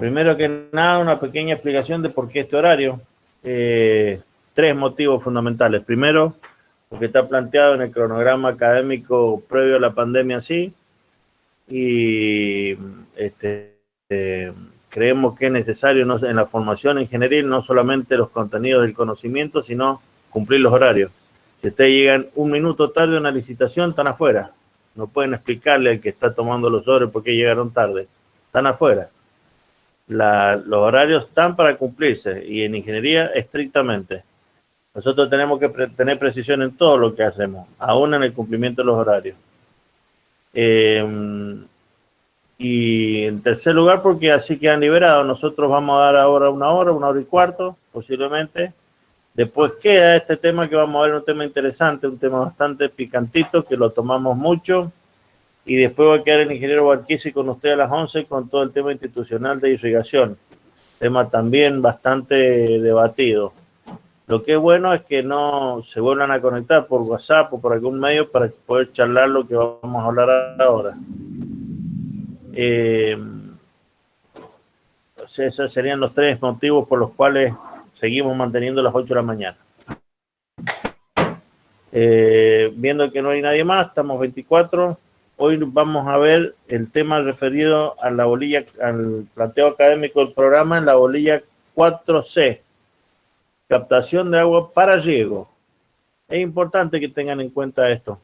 Primero que nada, una pequeña explicación de por qué este horario. Tres motivos fundamentales. Primero, porque está planteado en el cronograma académico previo a la pandemia así, y creemos que es necesario en la formación ingenieril no solamente los contenidos del conocimiento, sino cumplir los horarios. Si ustedes llegan un minuto tarde a una licitación, están afuera. No pueden explicarle al que está tomando los sobres por qué llegaron tarde. Están afuera. Los horarios están para cumplirse y en ingeniería estrictamente. Nosotros tenemos que tener precisión en todo lo que hacemos, aún en el cumplimiento de los horarios. Y en tercer lugar, porque así quedan liberados. Nosotros vamos a dar ahora una hora y cuarto, posiblemente. Después queda este tema que vamos a ver, un tema interesante, un tema bastante picantito, que lo tomamos mucho. Y después va a quedar el ingeniero Barquisi con usted a las 11 con todo el tema institucional de irrigación. Tema también bastante debatido. Lo que es bueno es que no se vuelvan a conectar por WhatsApp o por algún medio para poder charlar lo que vamos a hablar ahora. Esos serían los tres motivos por los cuales seguimos manteniendo las 8 de la mañana. Viendo que no hay nadie más, estamos 24. Hoy vamos a ver el tema referido a la bolilla, al planteo académico del programa en la bolilla 4C, captación de agua para riego. Es importante que tengan en cuenta esto.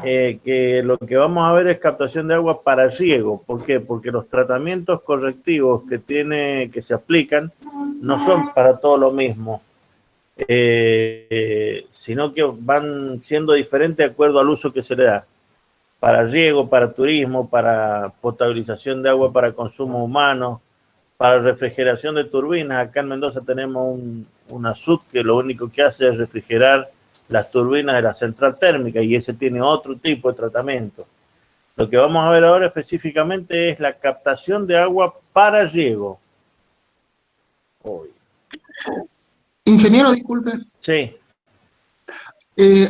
Que lo que vamos a ver es captación de agua para riego. ¿Por qué? Porque los tratamientos correctivos que se aplican no son para todo lo mismo, sino que van siendo diferentes de acuerdo al uso que se le da. Para riego, para turismo, para potabilización de agua para consumo humano, para refrigeración de turbinas. Acá en Mendoza tenemos una SUT que lo único que hace es refrigerar las turbinas de la central térmica y ese tiene otro tipo de tratamiento. Lo que vamos a ver ahora específicamente es la captación de agua para riego. Ingeniero, disculpe. Sí.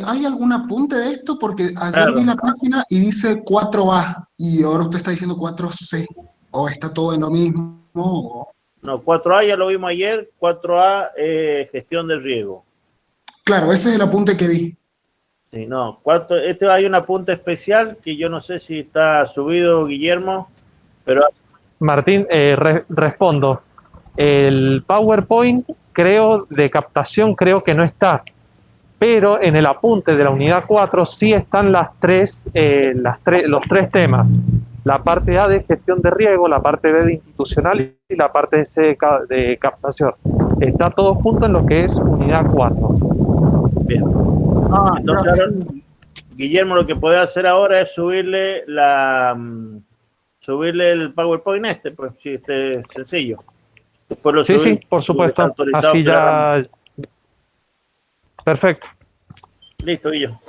¿Hay algún apunte de esto? Porque ayer Claro. vi la página y dice 4A y ahora usted está diciendo 4C. ¿O está todo en lo mismo? ¿O? No, 4A ya lo vimos ayer, 4A gestión de riego. Claro, ese es el apunte que vi. Sí, no, hay un apunte especial que yo no sé si está subido, Guillermo, pero... Martín, respondo. El PowerPoint de captación creo que no está, pero en el apunte de la unidad 4 sí están los tres temas. La parte A de gestión de riego, la parte B de institucional y la parte C de captación. Está todo junto en lo que es unidad 4. Bien. Entonces ahora, Guillermo, lo que puede hacer ahora es subirle el PowerPoint pues sí, este es sencillo. Después lo subimos, sí, por supuesto. Así ya. Perfecto. Listo, Guillermo.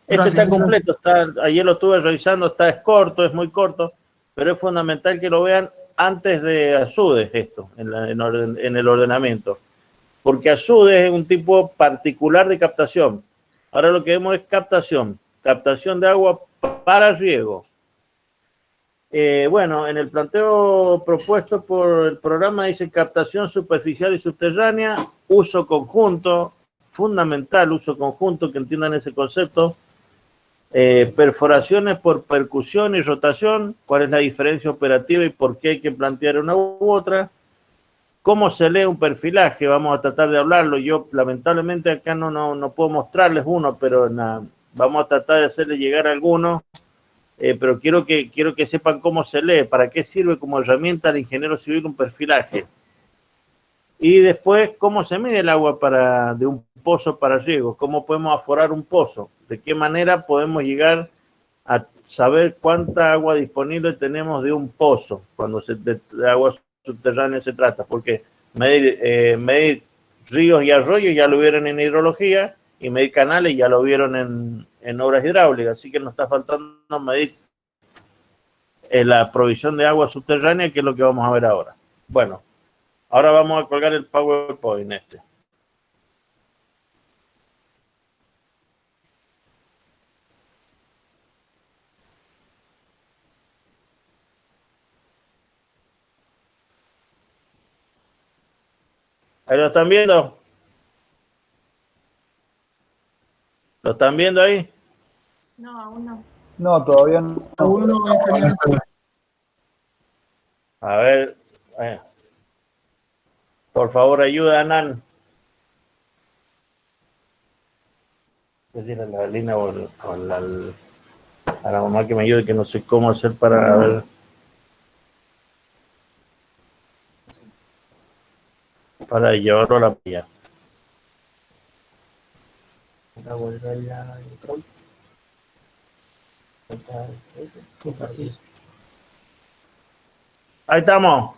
Está completo, ayer lo estuve revisando, es corto, es muy corto, pero es fundamental que lo vean antes de ASUDES esto, en el ordenamiento. Porque ASUDES es un tipo particular de captación. Ahora lo que vemos es captación de agua para riego. Bueno, en el planteo propuesto por el programa dice captación superficial y subterránea, uso conjunto, fundamental uso conjunto, que entiendan ese concepto. Perforaciones por percusión y rotación, cuál es la diferencia operativa y por qué hay que plantear una u otra. ¿Cómo se lee un perfilaje? Vamos a tratar de hablarlo. Yo lamentablemente acá no puedo mostrarles uno, pero vamos a tratar de hacerles llegar algunos. Pero quiero que sepan cómo se lee, para qué sirve como herramienta al ingeniero civil un perfilaje. Y después, cómo se mide el agua de un pozo para riego, cómo podemos aforar un pozo, de qué manera podemos llegar a saber cuánta agua disponible tenemos de un pozo, cuando de agua subterránea se trata, porque medir ríos y arroyos ya lo vieron en hidrología y medir canales ya lo vieron en obras hidráulicas, así que nos está faltando medir la provisión de agua subterránea, que es lo que vamos a ver ahora. Bueno, ahora vamos a colgar el PowerPoint este. ¿Ahí lo están viendo? ¿Lo están viendo ahí? No, aún no. No, todavía no. Aún no, ingeniero. A ver. Por favor, ayuda, Nan. Decirle a la Lina o a la mamá que me ayude, que no sé cómo hacer para ver. Para llevarlo a la playa. Ahí estamos.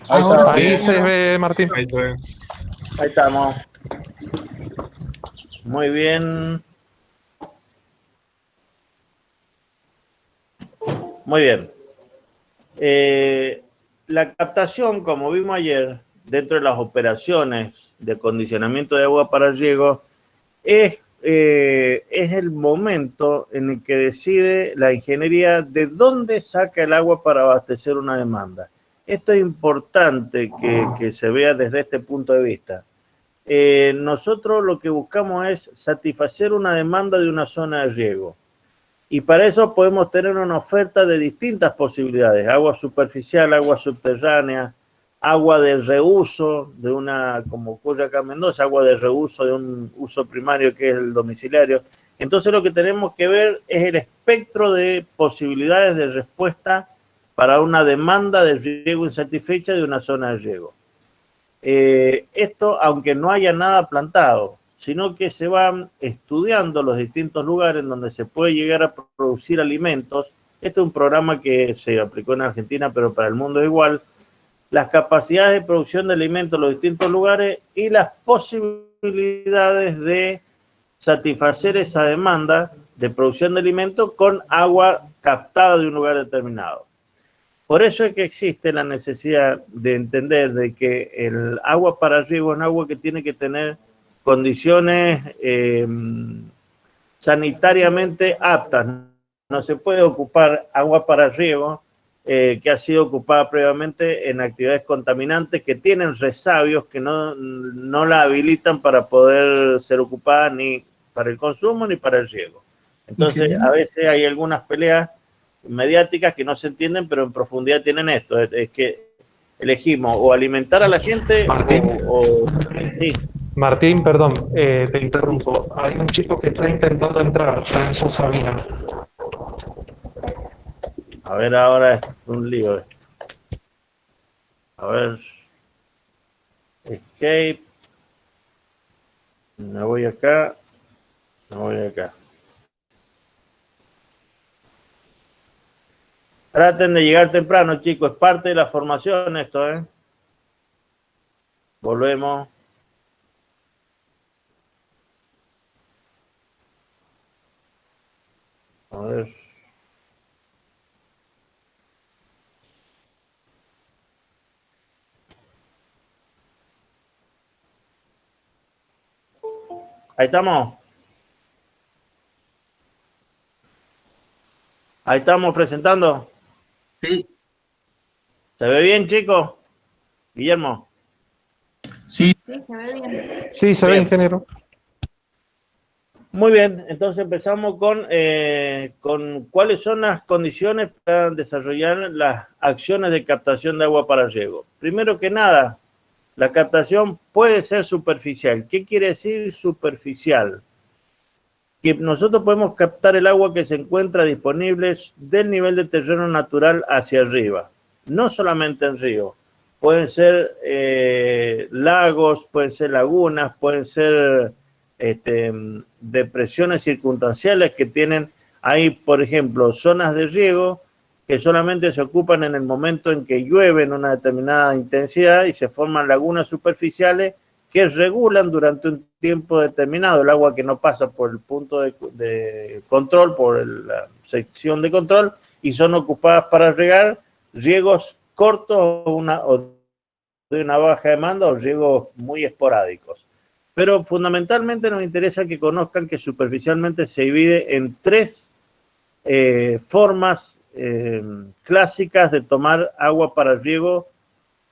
Ahí Ahora está. sí, Ahí se ingeniero. ve, Martín. Ahí está. Ahí estamos. Muy bien. Muy bien. La captación, como vimos ayer, dentro de las operaciones de acondicionamiento de agua para riego, es el momento en el que decide la ingeniería de dónde saca el agua para abastecer una demanda. Esto es importante que se vea desde este punto de vista. Nosotros lo que buscamos es satisfacer una demanda de una zona de riego. Y para eso podemos tener una oferta de distintas posibilidades: agua superficial, agua subterránea, agua de reuso, de una, como ocurre acá en Mendoza, agua de reuso de un uso primario que es el domiciliario. Entonces lo que tenemos que ver es el espectro de posibilidades de respuesta para una demanda de riego insatisfecha de una zona de riego. Esto, aunque no haya nada plantado, sino que se van estudiando los distintos lugares en donde se puede llegar a producir alimentos. Este es un programa que se aplicó en Argentina, pero para el mundo es igual. Las capacidades de producción de alimentos en los distintos lugares y las posibilidades de satisfacer esa demanda de producción de alimentos con agua captada de un lugar determinado. Por eso es que existe la necesidad de entender de que el agua para riego es un agua que tiene que tener condiciones sanitariamente aptas. No se puede ocupar agua para riego que ha sido ocupada previamente en actividades contaminantes que tienen resabios que no la habilitan para poder ser ocupada ni para el consumo ni para el riego. Entonces, a veces hay algunas peleas mediáticas que no se entienden, pero en profundidad tienen esto: es que elegimos o alimentar a la gente sí. Martín, perdón, te interrumpo. Hay un chico que está intentando entrar, Renzo Sabina. A ver, ahora es un lío. A ver. Escape. Me voy acá. Me voy acá. Traten de llegar temprano, chicos. Es parte de la formación esto, ¿eh? Volvemos. A ver. Ahí estamos. Ahí estamos presentando. Sí. ¿Se ve bien, chicos? Guillermo. Sí, Sí, se ve bien. Sí, se ve, Bien. ingeniero. Muy bien, entonces empezamos con cuáles son las condiciones para desarrollar las acciones de captación de agua para riego. Primero que nada, la captación puede ser superficial. ¿Qué quiere decir superficial? Que nosotros podemos captar el agua que se encuentra disponible del nivel de terreno natural hacia arriba. No solamente en ríos. Pueden ser lagos, pueden ser lagunas, pueden ser depresiones circunstanciales que tienen ahí, por ejemplo, zonas de riego que solamente se ocupan en el momento en que llueve en una determinada intensidad y se forman lagunas superficiales que regulan durante un tiempo determinado el agua que no pasa por el punto de control, por la sección de control, y son ocupadas para regar riegos cortos o de una baja demanda o riegos muy esporádicos. Pero fundamentalmente nos interesa que conozcan que superficialmente se divide en tres formas clásicas de tomar agua para riego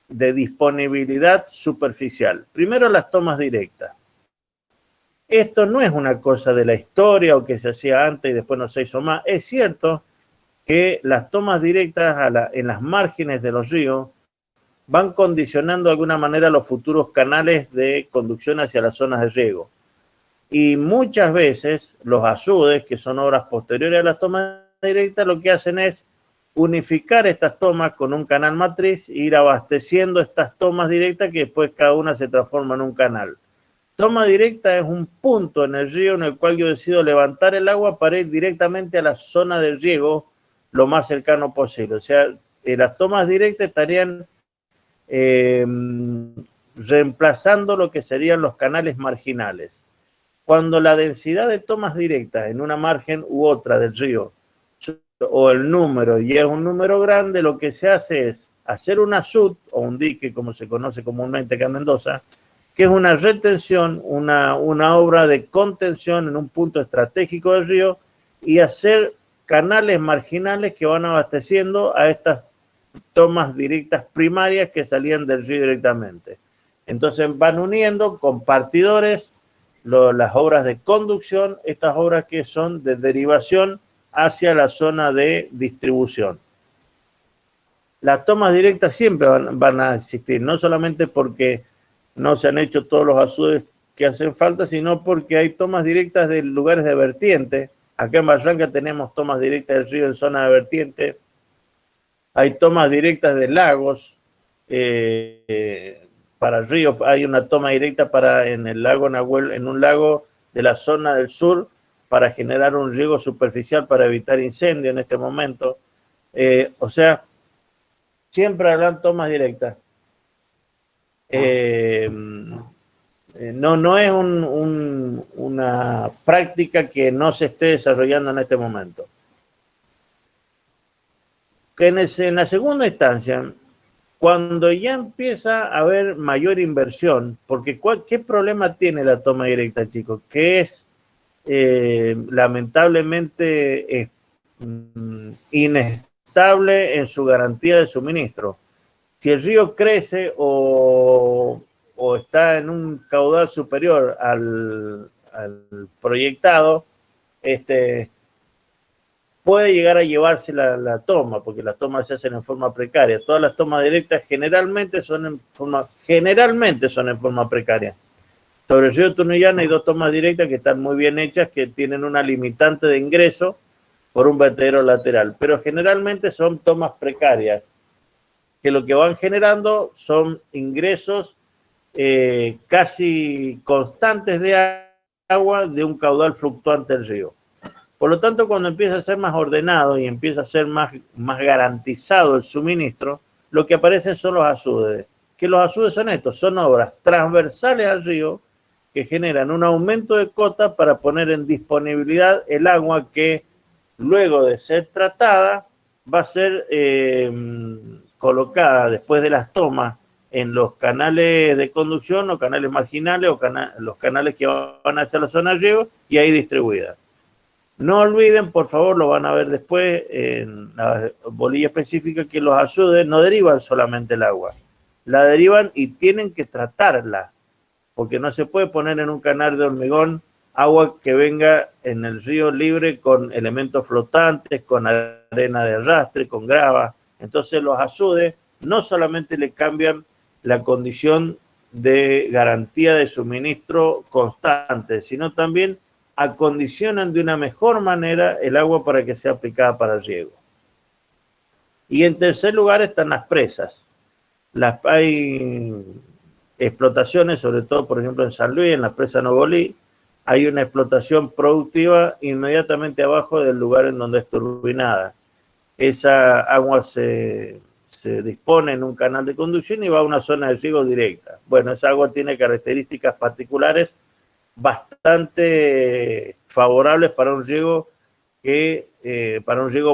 de disponibilidad superficial. Primero, las tomas directas. Esto no es una cosa de la historia o que se hacía antes y después no se hizo más. Es cierto que las tomas directas en las márgenes de los ríos van condicionando de alguna manera los futuros canales de conducción hacia las zonas de riego. Y muchas veces los azudes, que son obras posteriores a las tomas directas, lo que hacen es unificar estas tomas con un canal matriz e ir abasteciendo estas tomas directas que después cada una se transforma en un canal. Toma directa es un punto en el río en el cual yo decido levantar el agua para ir directamente a la zona de riego lo más cercano posible. O sea, las tomas directas estarían reemplazando lo que serían los canales marginales. Cuando la densidad de tomas directas en una margen u otra del río o el número y es un número grande, lo que se hace es hacer una SUT o un dique, como se conoce comúnmente acá en Mendoza, que es una retención, una obra de contención en un punto estratégico del río y hacer canales marginales que van abasteciendo a estas tomas directas primarias que salían del río directamente. Entonces van uniendo con partidores las obras de conducción, estas obras que son de derivación hacia la zona de distribución. Las tomas directas siempre van a existir, no solamente porque no se han hecho todos los azudes que hacen falta, sino porque hay tomas directas de lugares de vertiente. Acá en Barranca tenemos tomas directas del río en zona de vertiente. Hay tomas directas de lagos. Para el río hay una toma directa en el lago Nahuel, en un lago de la zona del sur, para generar un riego superficial para evitar incendio en este momento. O sea, siempre habrán tomas directas. No es una práctica que no se esté desarrollando en este momento. En la segunda instancia, cuando ya empieza a haber mayor inversión, porque ¿qué problema tiene la toma directa, chicos? Que es lamentablemente inestable en su garantía de suministro. Si el río crece o está en un caudal superior al proyectado, puede llegar a llevarse la toma, porque las tomas se hacen en forma precaria. Todas las tomas directas generalmente son en forma precaria. Sobre el río Tunuyán hay 2 tomas directas que están muy bien hechas, que tienen una limitante de ingreso por un vertedero lateral, pero generalmente son tomas precarias, que lo que van generando son ingresos casi constantes de agua de un caudal fluctuante del río. Por lo tanto, cuando empieza a ser más ordenado y empieza a ser más garantizado el suministro, lo que aparecen son los azudes. ¿Qué los azudes son estos? Son obras transversales al río que generan un aumento de cota para poner en disponibilidad el agua que luego de ser tratada va a ser colocada después de las tomas en los canales de conducción o canales marginales o los canales que van hacia la zona de riego y ahí distribuida. No olviden, por favor, lo van a ver después en la bolilla específica, que los azudes no derivan solamente el agua, la derivan y tienen que tratarla, porque no se puede poner en un canal de hormigón agua que venga en el río libre con elementos flotantes, con arena de arrastre, con grava. Entonces los azudes no solamente le cambian la condición de garantía de suministro constante, sino también acondicionan de una mejor manera el agua para que sea aplicada para el riego. Y en tercer lugar están las presas. Hay explotaciones, sobre todo, por ejemplo, en San Luis, en la presa Nogolí, hay una explotación productiva inmediatamente abajo del lugar en donde es turbinada. Esa agua se dispone en un canal de conducción y va a una zona de riego directa. Bueno, esa agua tiene características particulares bastante favorables para un riego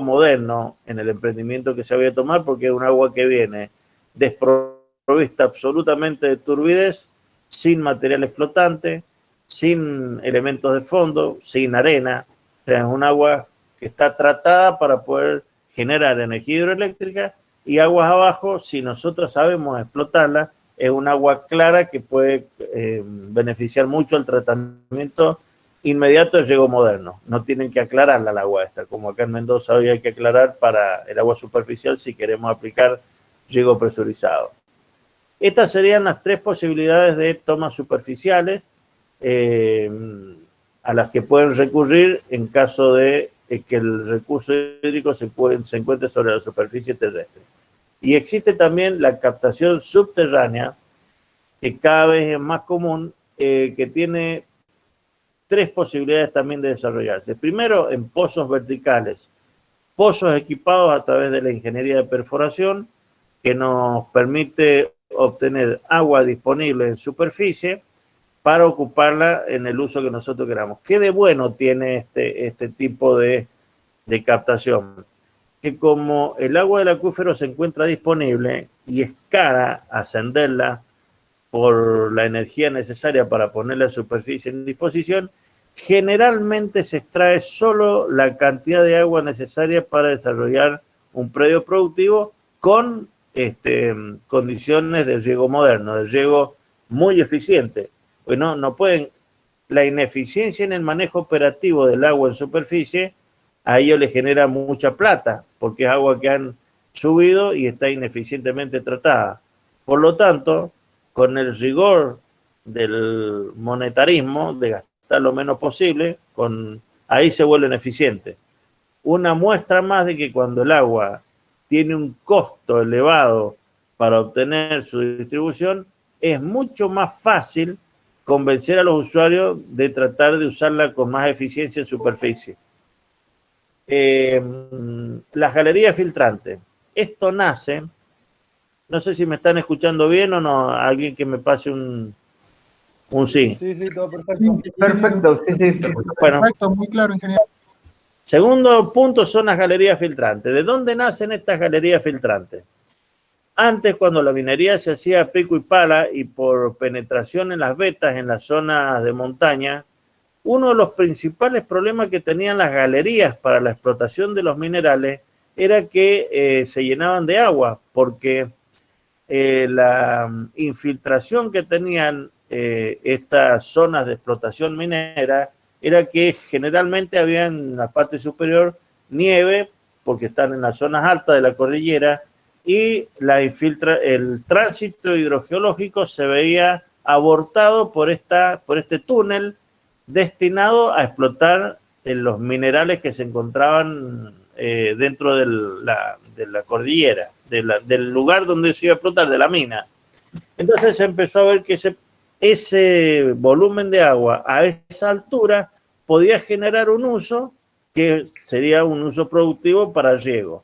moderno en el emprendimiento que se había tomado, porque es un agua que viene desprovista absolutamente de turbidez, sin materiales flotantes, sin elementos de fondo, sin arena. O sea, es un agua que está tratada para poder generar energía hidroeléctrica, y aguas abajo, si nosotros sabemos explotarla, es un agua clara que puede beneficiar mucho el tratamiento inmediato del riego moderno. No tienen que aclararla el agua esta, como acá en Mendoza hoy hay que aclarar para el agua superficial si queremos aplicar riego presurizado. Estas serían las tres posibilidades de tomas superficiales a las que pueden recurrir en caso de que el recurso hídrico se encuentre sobre la superficie terrestre. Y existe también la captación subterránea, que cada vez es más común, que tiene tres posibilidades también de desarrollarse. Primero, en pozos verticales, pozos equipados a través de la ingeniería de perforación, que nos permite obtener agua disponible en superficie para ocuparla en el uso que nosotros queramos. ¿Qué de bueno tiene este tipo de captación? Que como el agua del acuífero se encuentra disponible y es cara ascenderla por la energía necesaria para poner la superficie en disposición, generalmente se extrae solo la cantidad de agua necesaria para desarrollar un predio productivo con condiciones de riego moderno, de riego muy eficiente. Pues no pueden, la ineficiencia en el manejo operativo del agua en superficie a ellos les genera mucha plata, porque es agua que han subido y está ineficientemente tratada. Por lo tanto, con el rigor del monetarismo, de gastar lo menos posible, ahí se vuelven eficientes. Una muestra más de que cuando el agua tiene un costo elevado para obtener su distribución, es mucho más fácil convencer a los usuarios de tratar de usarla con más eficiencia en superficie. Las galerías filtrantes. Esto nace, no sé si me están escuchando bien o no, alguien que me pase un sí. Sí, todo perfecto. Perfecto, sí. Bueno, Perfecto, muy claro, ingeniero. segundo punto son las galerías filtrantes. ¿De dónde nacen estas galerías filtrantes? Antes, cuando la minería se hacía a pico y pala y por penetración en las vetas en las zonas de montaña, uno de los principales problemas que tenían las galerías para la explotación de los minerales era que se llenaban de agua, porque la infiltración que tenían estas zonas de explotación minera era que generalmente había en la parte superior nieve, porque están en las zonas altas de la cordillera, y el tránsito hidrogeológico se veía abortado por este túnel destinado a explotar los minerales que se encontraban dentro de la cordillera, del lugar donde se iba a explotar, de la mina. Entonces se empezó a ver que ese volumen de agua a esa altura podía generar un uso que sería un uso productivo para el riego.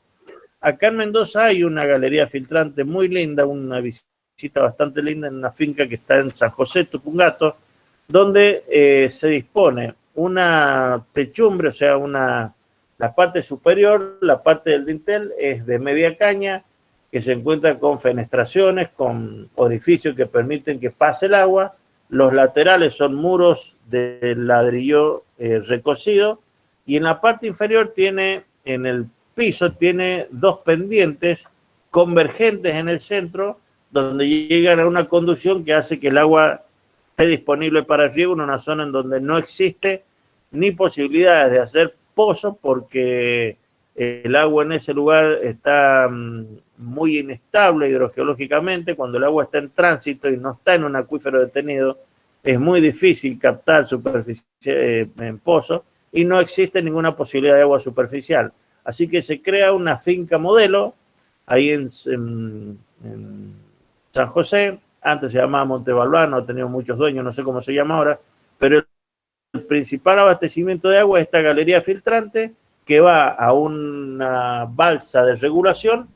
Acá en Mendoza hay una galería filtrante muy linda, una visita bastante linda en una finca que está en San José, Tupungato, donde se dispone una techumbre, o sea, la parte superior, la parte del dintel es de media caña, que se encuentra con fenestraciones, con orificios que permiten que pase el agua. Los laterales son muros de ladrillo recocido, y en la parte inferior en el piso tiene dos pendientes convergentes en el centro, donde llegan a una conducción que hace que el agua esté disponible para el riego en una zona en donde no existe ni posibilidades de hacer pozo, porque el agua en ese lugar está muy inestable hidrogeológicamente. Cuando el agua está en tránsito y no está en un acuífero detenido, es muy difícil captar superficie en pozo, y no existe ninguna posibilidad de agua superficial. Así que se crea una finca modelo ahí en San José. Antes se llamaba Montevalbano, ha tenido muchos dueños, no sé cómo se llama ahora, pero el principal abastecimiento de agua es esta galería filtrante, que va a una balsa de regulación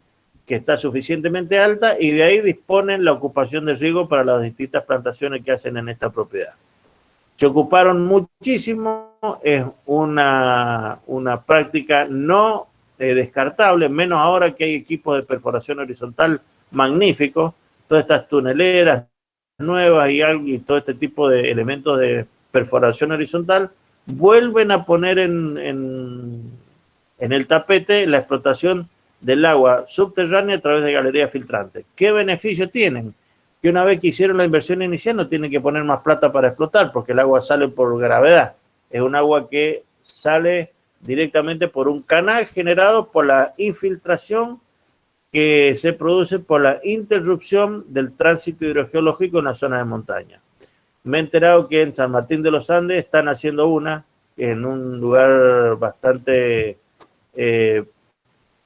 que está suficientemente alta, y de ahí disponen la ocupación de riego para las distintas plantaciones que hacen en esta propiedad. Se ocuparon muchísimo, es una práctica no descartable, menos ahora que hay equipos de perforación horizontal magníficos, todas estas tuneleras nuevas y todo este tipo de elementos de perforación horizontal vuelven a poner en en el tapete la explotación del agua subterránea a través de galerías filtrantes. ¿Qué beneficio tienen? Que una vez que hicieron la inversión inicial no tienen que poner más plata para explotar, porque el agua sale por gravedad. Es un agua que sale directamente por un canal generado por la infiltración que se produce por la interrupción del tránsito hidrogeológico en la zona de montaña. Me he enterado que en San Martín de los Andes están haciendo una en un lugar bastante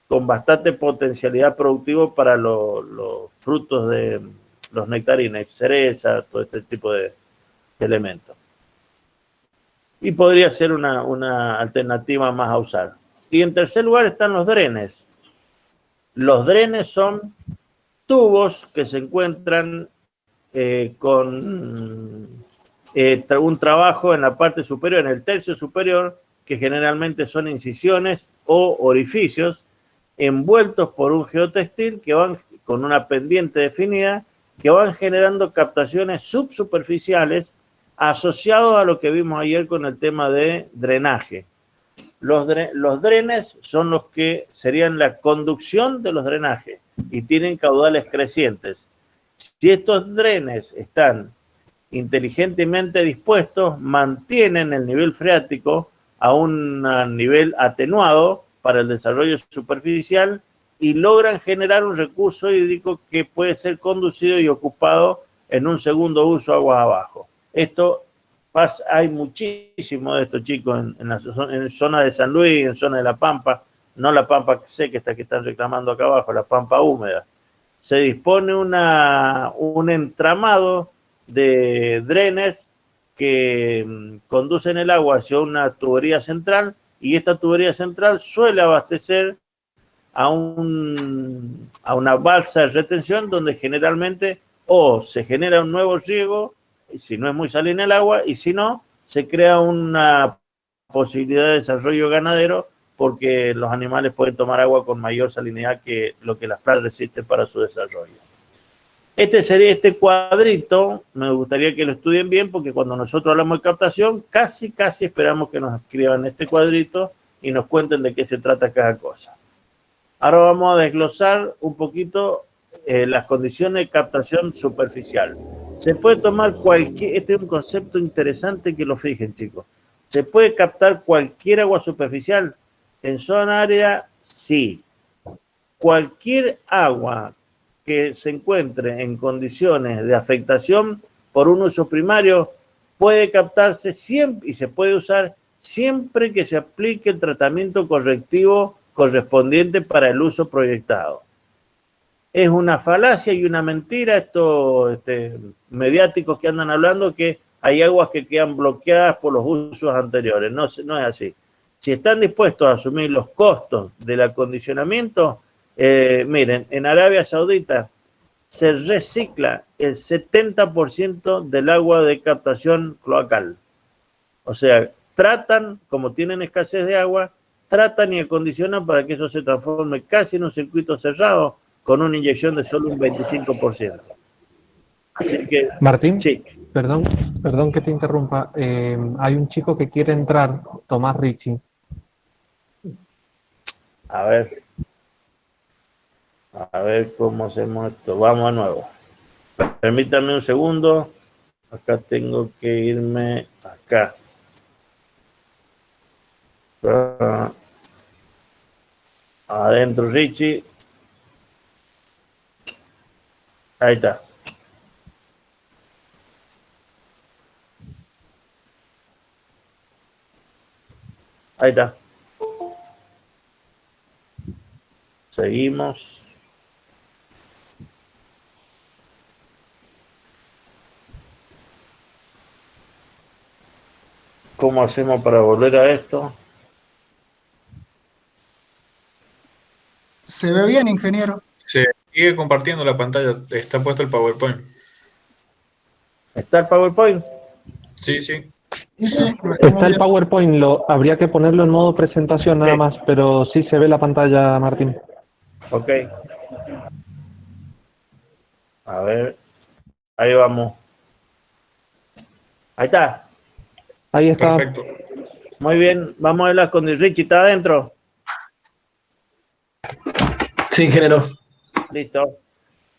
con bastante potencialidad productivo para los frutos de los nectarines, cereza, todo este tipo de elementos. Y podría ser una alternativa más a usar. Y en tercer lugar están los drenes. Los drenes son tubos que se encuentran con un trabajo en la parte superior, en el tercio superior, que generalmente son incisiones o orificios envueltos por un geotextil que van con una pendiente definida, que van generando captaciones subsuperficiales asociados a lo que vimos ayer con el tema de drenaje. Los drenes son los que serían la conducción de los drenajes y tienen caudales crecientes. Si estos drenes están inteligentemente dispuestos, mantienen el nivel freático a un nivel atenuado para el desarrollo superficial y logran generar un recurso hídrico que puede ser conducido y ocupado en un segundo uso aguas abajo. Esto pasa, hay muchísimo de esto, chicos, en zona de San Luis, en zona de La Pampa, no la Pampa seca, esta que están reclamando acá abajo, la Pampa húmeda. Se dispone un entramado de drenes que conducen el agua hacia una tubería central y esta tubería central suele abastecer a una balsa de retención donde generalmente o se genera un nuevo riego, si no es muy salina el agua, y si no, se crea una posibilidad de desarrollo ganadero porque los animales pueden tomar agua con mayor salinidad que lo que las playas resisten para su desarrollo. Este cuadrito, me gustaría que lo estudien bien porque cuando nosotros hablamos de captación, casi esperamos que nos escriban este cuadrito y nos cuenten de qué se trata cada cosa. Ahora vamos a desglosar un poquito las condiciones de captación superficial. Se puede tomar este es un concepto interesante que lo fijen, chicos. ¿Se puede captar cualquier agua superficial? En zona área, sí. Cualquier agua que se encuentre en condiciones de afectación por un uso primario puede captarse siempre y se puede usar siempre que se aplique el tratamiento correctivo correspondiente para el uso proyectado. Es una falacia y una mentira estos mediáticos que andan hablando que hay aguas que quedan bloqueadas por los usos anteriores. No es así. Si están dispuestos a asumir los costos del acondicionamiento, miren, en Arabia Saudita se recicla el 70% del agua de captación cloacal. O sea, tratan, como tienen escasez de agua, tratan y acondicionan para que eso se transforme casi en un circuito cerrado con una inyección de solo un 25%. Así que, Martín, sí. perdón que te interrumpa. Hay un chico que quiere entrar, Tomás Ricci. A ver cómo hacemos esto. Vamos de nuevo. Permítanme un segundo. Acá tengo que irme acá. Adentro, Richie. Ahí está. Ahí está. Seguimos. ¿Cómo hacemos para volver a esto? ¿Se ve bien, ingeniero? Se sigue compartiendo la pantalla, está puesto el PowerPoint. ¿Está el PowerPoint? Sí. Sí, lo estamos Está el viendo. PowerPoint, habría que ponerlo en modo presentación nada más, pero sí se ve la pantalla, Martín. Ok. A ver. Ahí vamos. Ahí está. Ahí está. Perfecto. Muy bien. Vamos a ver las condiciones. Richie, ¿está adentro? Sí, ingeniero. Listo.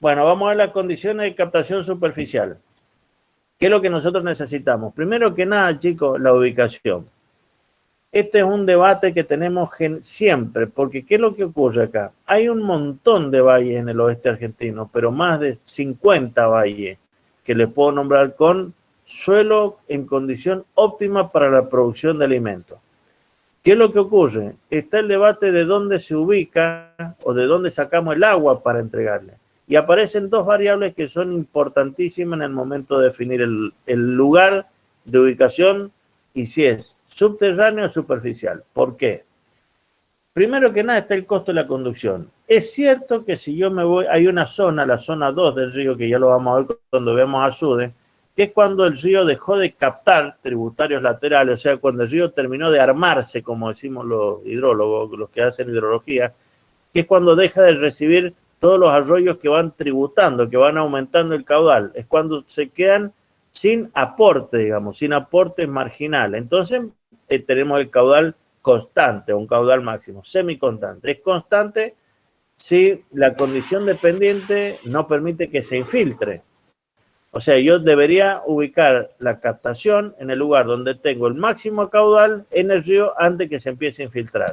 Bueno, vamos a ver las condiciones de captación superficial. ¿Qué es lo que nosotros necesitamos? Primero que nada, chicos, la ubicación. Este es un debate que tenemos siempre, porque ¿qué es lo que ocurre acá? Hay un montón de valles en el oeste argentino, pero más de 50 valles que les puedo nombrar con suelo en condición óptima para la producción de alimentos. ¿Qué es lo que ocurre? Está el debate de dónde se ubica o de dónde sacamos el agua para entregarle. Y aparecen dos variables que son importantísimas en el momento de definir el lugar de ubicación y si es subterráneo o superficial. ¿Por qué? Primero que nada está el costo de la conducción. Es cierto que si yo me voy, hay una zona, la zona 2 del río, que ya lo vamos a ver cuando veamos a Sude, que es cuando el río dejó de captar tributarios laterales, o sea, cuando el río terminó de armarse, como decimos los hidrólogos, los que hacen hidrología, que es cuando deja de recibir todos los arroyos que van tributando, que van aumentando el caudal. Es cuando se quedan sin aporte, digamos, sin aporte marginal. Entonces, tenemos el caudal constante, un caudal máximo, semiconstante. Es constante si la condición dependiente no permite que se infiltre. O sea, yo debería ubicar la captación en el lugar donde tengo el máximo caudal en el río antes que se empiece a infiltrar.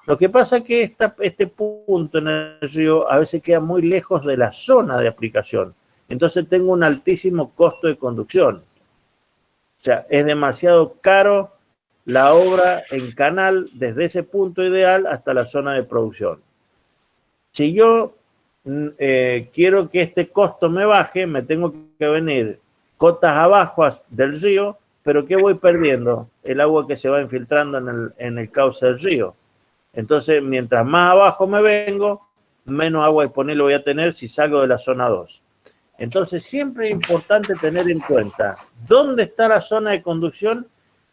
Lo que pasa es que este punto en el río a veces queda muy lejos de la zona de aplicación. Entonces tengo un altísimo costo de conducción. O sea, es demasiado caro la obra en canal desde ese punto ideal hasta la zona de producción. Si yo quiero que este costo me baje, me tengo que venir cotas abajo del río, pero ¿qué voy perdiendo? El agua que se va infiltrando en el cauce del río. Entonces, mientras más abajo me vengo, menos agua disponible voy a tener si salgo de la zona 2. Entonces, siempre es importante tener en cuenta dónde está la zona de conducción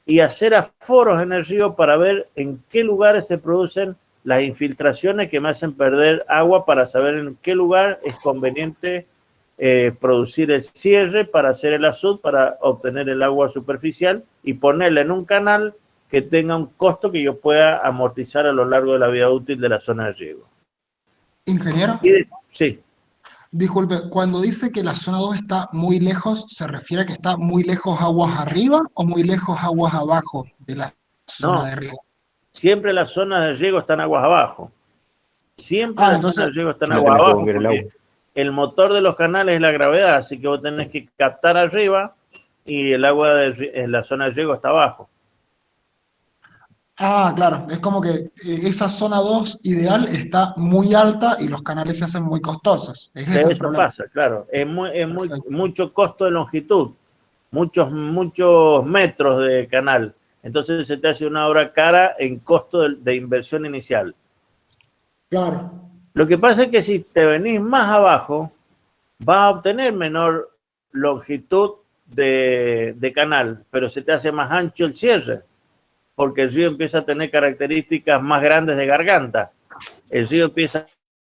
y hacer aforos en el río para ver en qué lugares se producen las infiltraciones que me hacen perder agua, para saber en qué lugar es conveniente producir el cierre para hacer el azud, para obtener el agua superficial y ponerla en un canal que tenga un costo que yo pueda amortizar a lo largo de la vida útil de la zona de riego. Ingeniero, Sí. disculpe, cuando dice que la zona 2 está muy lejos, ¿se refiere a que está muy lejos aguas arriba o muy lejos aguas abajo de la zona de riego? Siempre las zonas de riego están aguas abajo. Siempre las zonas de riego están aguas abajo, porque el motor de los canales es la gravedad, así que vos tenés que captar arriba y el agua en la zona de riego está abajo. Ah, claro, es como que esa zona 2 ideal está muy alta y los canales se hacen muy costosos. Es ese el Eso problema. pasa, claro. Es mucho costo de longitud, muchos metros de canal. Entonces se te hace una obra cara en costo de inversión inicial. Claro. Lo que pasa es que si te venís más abajo, vas a obtener menor longitud de canal, pero se te hace más ancho el cierre, porque el río empieza a tener características más grandes de garganta. El río empieza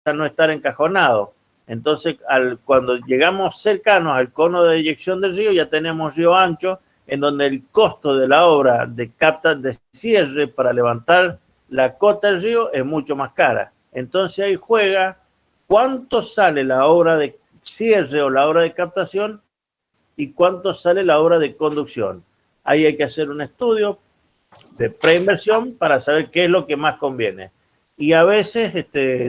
a no estar encajonado. Entonces, cuando llegamos cercanos al cono de eyección del río, ya tenemos río ancho, en donde el costo de la obra de cierre para levantar la cota del río es mucho más cara. Entonces ahí juega cuánto sale la obra de cierre o la obra de captación y cuánto sale la obra de conducción. Ahí hay que hacer un estudio de preinversión para saber qué es lo que más conviene. Y a veces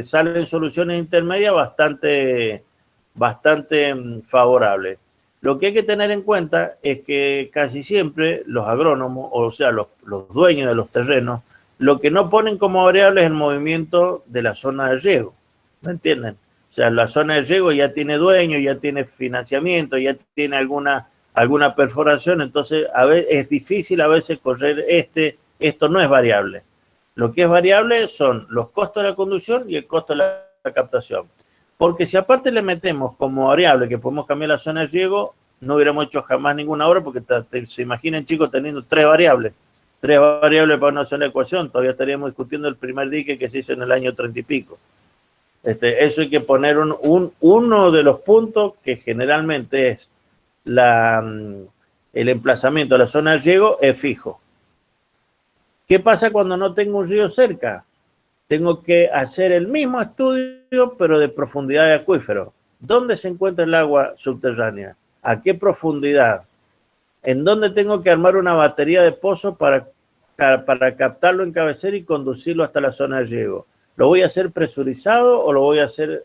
salen soluciones intermedias bastante favorables. Lo que hay que tener en cuenta es que casi siempre los agrónomos, o sea, los dueños de los terrenos, lo que no ponen como variable es el movimiento de la zona de riego. ¿Me entienden? O sea, la zona de riego ya tiene dueño, ya tiene financiamiento, ya tiene alguna perforación, entonces es difícil a veces correr esto no es variable. Lo que es variable son los costos de la conducción y el costo de la captación. Porque si aparte le metemos como variable que podemos cambiar la zona de riego, no hubiéramos hecho jamás ninguna obra, porque se imaginen, chicos, teniendo tres variables para una sola ecuación, todavía estaríamos discutiendo el primer dique que se hizo en el año 30 y pico. Eso hay que poner uno de los puntos que generalmente es el emplazamiento de la zona de riego es fijo. ¿Qué pasa cuando no tengo un río cerca? tengo que hacer el mismo estudio, pero de profundidad de acuífero. ¿Dónde se encuentra el agua subterránea? ¿A qué profundidad? ¿En dónde tengo que armar una batería de pozos para captarlo en cabecera y conducirlo hasta la zona de riego? ¿Lo voy a hacer presurizado o lo voy a hacer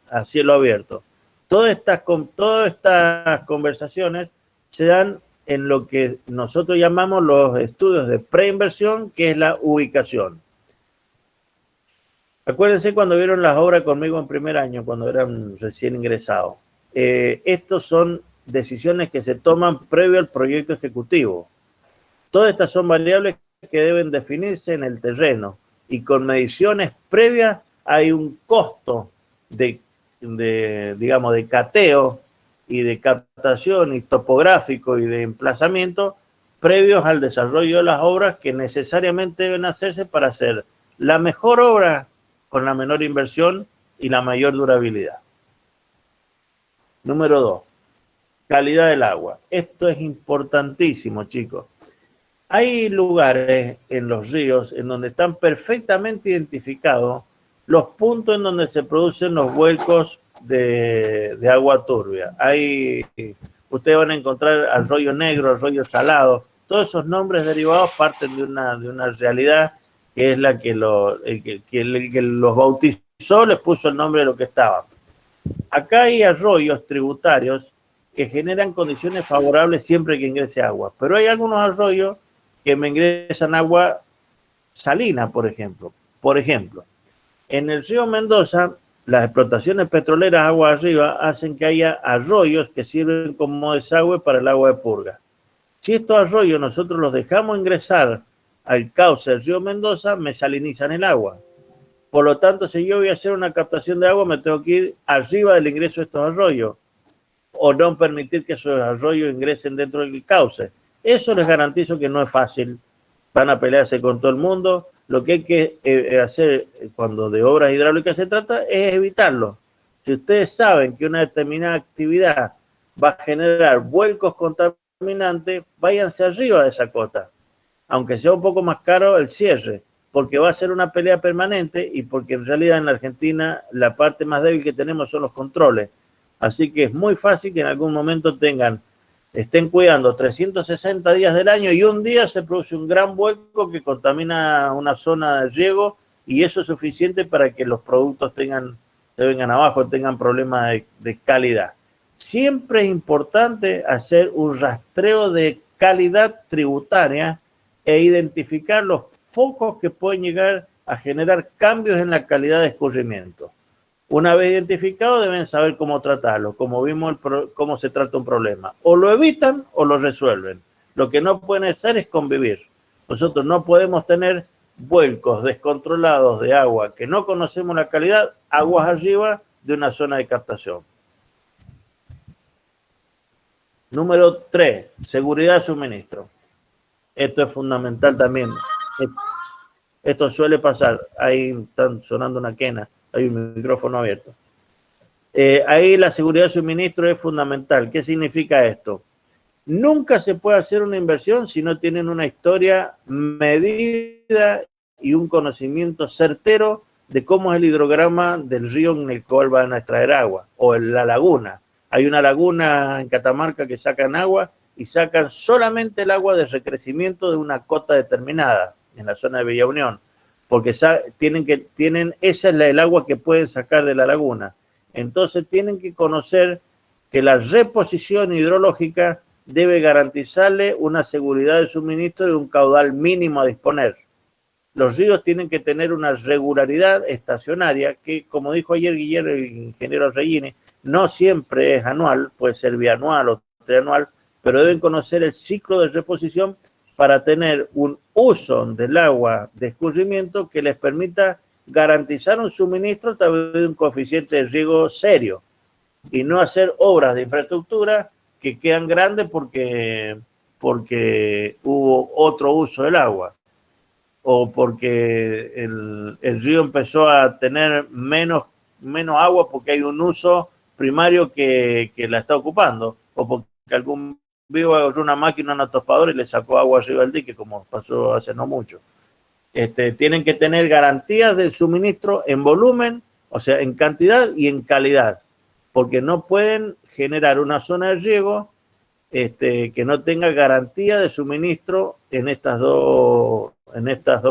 a cielo abierto? Todas estas conversaciones se dan en lo que nosotros llamamos los estudios de preinversión, que es la ubicación. Acuérdense cuando vieron las obras conmigo en primer año, cuando eran recién ingresados. Estos son decisiones que se toman previo al proyecto ejecutivo. Todas estas son variables que deben definirse en el terreno y con mediciones previas hay un costo digamos, de cateo y de captación y topográfico y de emplazamiento previos al desarrollo de las obras que necesariamente deben hacerse para hacer la mejor obra con la menor inversión y la mayor durabilidad. Número 2, calidad del agua. Esto es importantísimo, chicos. Hay lugares en los ríos en donde están perfectamente identificados los puntos en donde se producen los vuelcos de agua turbia. Ustedes van a encontrar arroyo negro, arroyo salado. Todos esos nombres derivados parten de una realidad que es la que los bautizó, les puso el nombre de lo que estaba. Acá hay arroyos tributarios que generan condiciones favorables siempre que ingrese agua, pero hay algunos arroyos que me ingresan agua salina, por ejemplo. Por ejemplo, en el río Mendoza, las explotaciones petroleras agua arriba hacen que haya arroyos que sirven como desagüe para el agua de purga. Si estos arroyos nosotros los dejamos ingresar al cauce del río Mendoza, me salinizan el agua. Por lo tanto, si yo voy a hacer una captación de agua, me tengo que ir arriba del ingreso de estos arroyos o no permitir que esos arroyos ingresen dentro del cauce. Eso les garantizo que no es fácil. Van a pelearse con todo el mundo. Lo que hay que hacer cuando de obras hidráulicas se trata es evitarlo. Si ustedes saben que una determinada actividad va a generar vuelcos contaminantes, váyanse arriba de esa cota, aunque sea un poco más caro el cierre, porque va a ser una pelea permanente y porque en realidad en la Argentina la parte más débil que tenemos son los controles. Así que es muy fácil que en algún momento estén cuidando 360 días del año y un día se produce un gran vuelco que contamina una zona de riego y eso es suficiente para que los productos se vengan abajo, tengan problemas de calidad. Siempre es importante hacer un rastreo de calidad tributaria e identificar los focos que pueden llegar a generar cambios en la calidad de escurrimiento. Una vez identificado, deben saber cómo tratarlo, como vimos cómo se trata un problema. O lo evitan o lo resuelven. Lo que no pueden hacer es convivir. Nosotros no podemos tener vuelcos descontrolados de agua que no conocemos la calidad, aguas arriba de una zona de captación. Número 3, seguridad de suministro. Esto es fundamental también. Esto suele pasar. Ahí están sonando una quena. Hay un micrófono abierto. Ahí la seguridad de suministro es fundamental. ¿Qué significa esto? Nunca se puede hacer una inversión si no tienen una historia medida y un conocimiento certero de cómo es el hidrograma del río en el cual van a extraer agua, o en la laguna. Hay una laguna en Catamarca que sacan agua y sacan solamente el agua de recrecimiento de una cota determinada en la zona de Villa Unión, porque esa es el agua que pueden sacar de la laguna. Entonces tienen que conocer que la reposición hidrológica debe garantizarle una seguridad de suministro de un caudal mínimo a disponer. Los ríos tienen que tener una regularidad estacionaria que, como dijo ayer Guillermo, el ingeniero Regini, no siempre es anual, puede ser bianual o trianual, pero deben conocer el ciclo de reposición para tener un uso del agua de escurrimiento que les permita garantizar un suministro a través de un coeficiente de riego serio y no hacer obras de infraestructura que quedan grandes porque hubo otro uso del agua o porque el río empezó a tener menos agua porque hay un uso primario que la está ocupando o porque algún vivo agarró una máquina, una topadora y le sacó agua arriba del dique, como pasó hace no mucho. Tienen que tener garantías del suministro en volumen, o sea, en cantidad y en calidad, porque no pueden generar una zona de riego que no tenga garantía de suministro en estas dos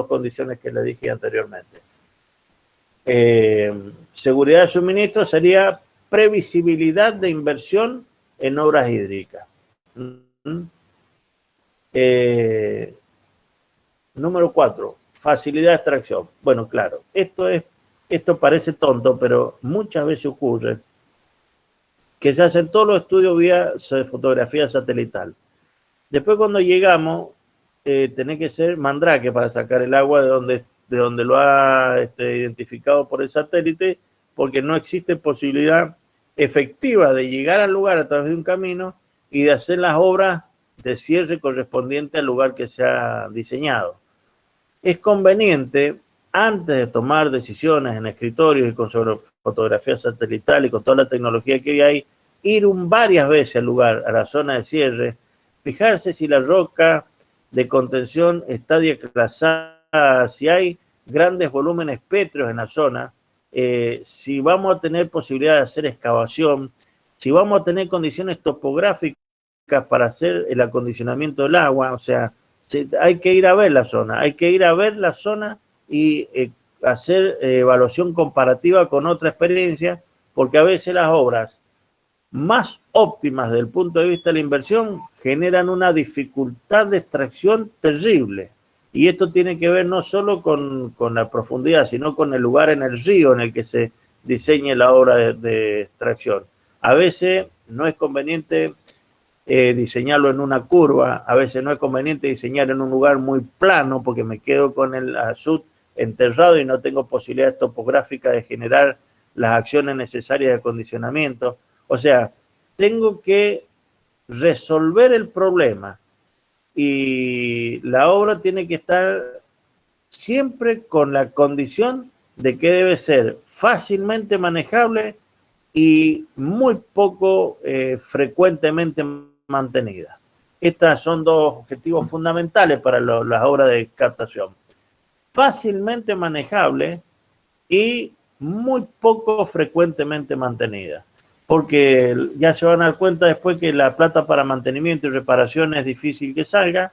condiciones que le dije anteriormente. Seguridad de suministro sería previsibilidad de inversión en obras hídricas. Número 4, facilidad de extracción. Bueno, claro, esto parece tonto, pero muchas veces ocurre que se hacen todos los estudios vía fotografía satelital. Después cuando llegamos, tiene que ser mandrake para sacar el agua de donde lo ha identificado por el satélite, porque no existe posibilidad efectiva de llegar al lugar a través de un camino y de hacer las obras de cierre correspondiente al lugar que se ha diseñado. Es conveniente, antes de tomar decisiones en escritorios y con fotografía satelital y con toda la tecnología que hay, ir varias veces al lugar, a la zona de cierre, fijarse si la roca de contención está declasada, si hay grandes volúmenes pétreos en la zona, si vamos a tener posibilidad de hacer excavación, si vamos a tener condiciones topográficas para hacer el acondicionamiento del agua. O sea, hay que ir a ver la zona, y hacer evaluación comparativa con otra experiencia, porque a veces las obras más óptimas desde el punto de vista de la inversión generan una dificultad de extracción terrible. Y esto tiene que ver no solo con la profundidad, sino con el lugar en el río en el que se diseñe la obra de extracción. A veces no es conveniente diseñarlo en una curva, a veces no es conveniente diseñar en un lugar muy plano porque me quedo con el azud enterrado y no tengo posibilidades topográficas de generar las acciones necesarias de acondicionamiento. O sea, tengo que resolver el problema y la obra tiene que estar siempre con la condición de que debe ser fácilmente manejable y muy poco frecuentemente mantenida. Estos son dos objetivos fundamentales para las obras de captación. Fácilmente manejable y muy poco frecuentemente mantenida. Porque ya se van a dar cuenta después que la plata para mantenimiento y reparación es difícil que salga.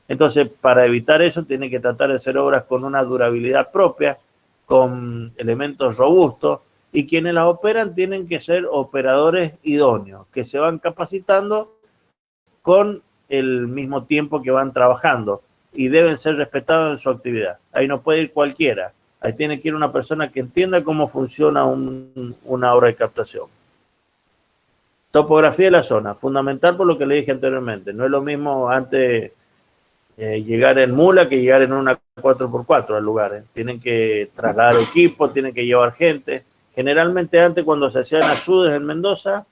Entonces, para evitar eso, tiene que tratar de hacer obras con una durabilidad propia, con elementos robustos, y quienes las operan tienen que ser operadores idóneos, que se van capacitando con el mismo tiempo que van trabajando y deben ser respetados en su actividad. Ahí no puede ir cualquiera. Ahí tiene que ir una persona que entienda cómo funciona una obra de captación. Topografía de la zona, fundamental por lo que le dije anteriormente. No es lo mismo antes llegar en mula que llegar en una 4x4 al lugar. Tienen que trasladar equipo, tienen que llevar gente. Generalmente antes, cuando se hacían azudes en Mendoza,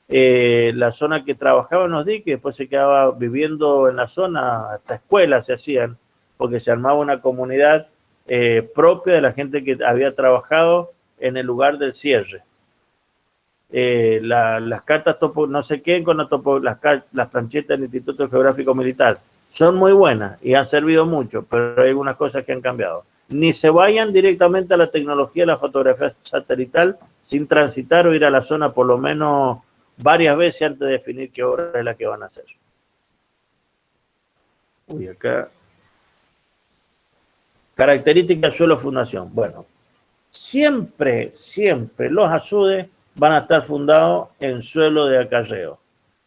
la zona que trabajaba en los diques, después se quedaba viviendo en la zona, hasta escuelas se hacían, porque se armaba una comunidad propia de la gente que había trabajado en el lugar del cierre. Las cartas no sé qué con las planchetas del Instituto Geográfico Militar son muy buenas y han servido mucho, pero hay algunas cosas que han cambiado. Ni se vayan directamente a la tecnología de la fotografía satelital sin transitar o ir a la zona por lo menos varias veces antes de definir qué obra es la que van a hacer. Uy, acá. Características suelo fundación. Bueno, siempre los azudes van a estar fundados en suelo de acarreo,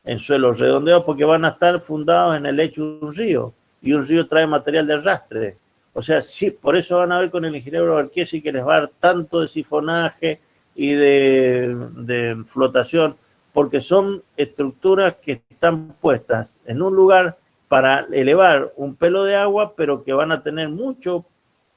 en suelos redondeados, porque van a estar fundados en el lecho de un río, y un río trae material de arrastre. O sea, sí, por eso van a ver con el ingeniero Arquiesi que les va a dar tanto de sifonaje y de flotación, porque son estructuras que están puestas en un lugar para elevar un pelo de agua, pero que van a tener mucho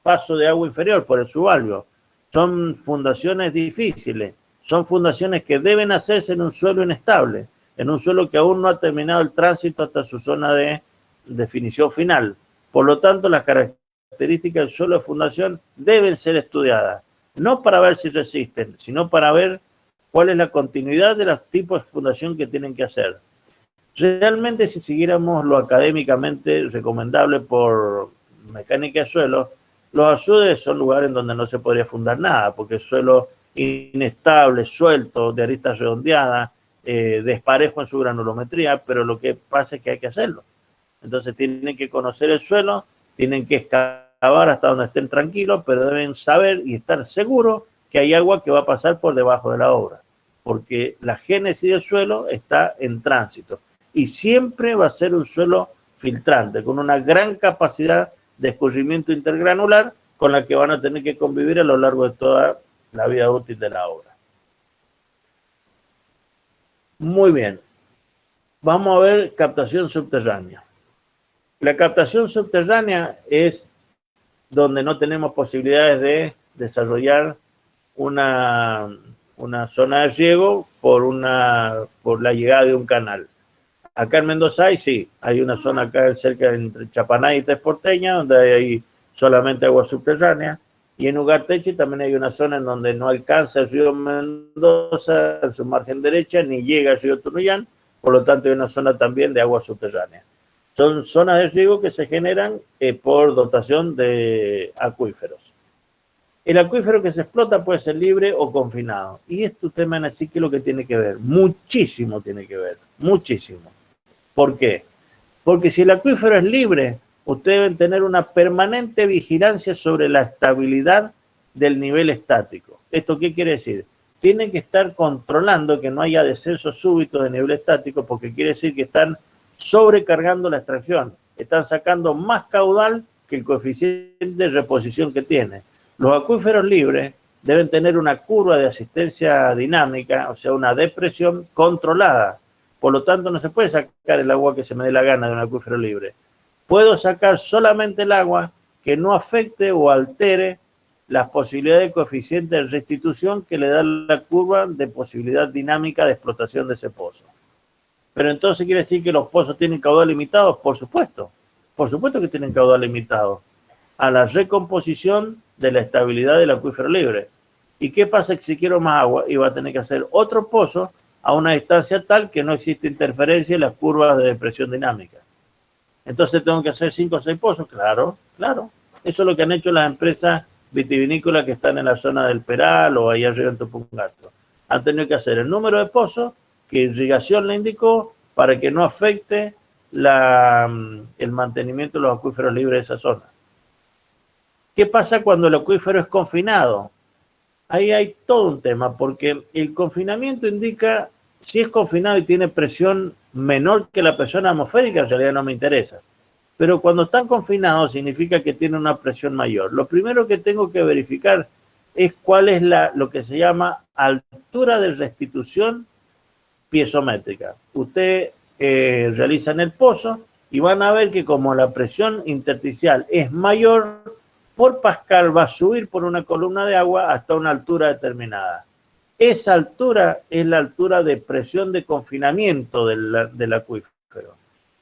paso de agua inferior por el subalveo. Son fundaciones difíciles, son fundaciones que deben hacerse en un suelo inestable, en un suelo que aún no ha terminado el tránsito hasta su zona de definición final. Por lo tanto, las características del suelo de fundación deben ser estudiadas, no para ver si resisten, sino para ver cuál es la continuidad de los tipos de fundación que tienen que hacer. Realmente, si siguiéramos lo académicamente recomendable por mecánica de suelo, Los azudes son lugares en donde no se podría fundar nada, porque es suelo inestable, suelto, de aristas redondeadas, desparejo en su granulometría, pero lo que pasa es que hay que hacerlo. Entonces tienen que conocer el suelo, tienen que excavar hasta donde estén tranquilos, pero deben saber y estar seguros que hay agua que va a pasar por debajo de la obra, porque la génesis del suelo está en tránsito y siempre va a ser un suelo filtrante, con una gran capacidad de escurrimiento intergranular con la que van a tener que convivir a lo largo de toda la vida útil de la obra. Muy bien. Vamos a ver captación subterránea. La captación subterránea es donde no tenemos posibilidades de desarrollar una zona de riego por la llegada de un canal. Acá en Mendoza hay una zona acá cerca entre Chapaná y Tres Porteña, donde hay solamente agua subterránea, y en Ugarteche también hay una zona en donde no alcanza el río Mendoza en su margen derecha, ni llega al río Tunuyán, por lo tanto hay una zona también de agua subterránea. Son zonas de riego que se generan por dotación de acuíferos. El acuífero que se explota puede ser libre o confinado. Y esto ustedes me van a decir que es lo que tiene que ver. Muchísimo tiene que ver. Muchísimo. ¿Por qué? Porque si el acuífero es libre, ustedes deben tener una permanente vigilancia sobre la estabilidad del nivel estático. ¿Esto qué quiere decir? Tienen que estar controlando que no haya descenso súbito de nivel estático, porque quiere decir que están sobrecargando la extracción. Están sacando más caudal que el coeficiente de reposición que tiene. Los acuíferos libres deben tener una curva de asistencia dinámica, o sea, una depresión controlada. Por lo tanto, no se puede sacar el agua que se me dé la gana de un acuífero libre. Puedo sacar solamente el agua que no afecte o altere las posibilidades de coeficiente de restitución que le da la curva de posibilidad dinámica de explotación de ese pozo. Pero entonces quiere decir que los pozos tienen caudal limitado, por supuesto que tienen caudal limitado, a la recomposición de la estabilidad del acuífero libre. ¿Y qué pasa si quiero más agua? Y va a tener que hacer otro pozo a una distancia tal que no existe interferencia en las curvas de depresión dinámica. Entonces tengo que hacer 5 o 6 pozos, claro. Eso es lo que han hecho las empresas vitivinícolas que están en la zona del Peral o allá arriba en Tupungato. Han tenido que hacer el número de pozos que irrigación le indicó para que no afecte el mantenimiento de los acuíferos libres de esa zona. ¿Qué pasa cuando el acuífero es confinado? Ahí hay todo un tema, porque el confinamiento indica, si es confinado y tiene presión menor que la presión atmosférica, en realidad no me interesa. Pero cuando están confinados significa que tiene una presión mayor. Lo primero que tengo que verificar es cuál es lo que se llama altura de restitución piezométrica. Ustedes realizan el pozo y van a ver que como la presión intersticial es mayor, por Pascal va a subir por una columna de agua hasta una altura determinada. Esa altura es la altura de presión de confinamiento del acuífero.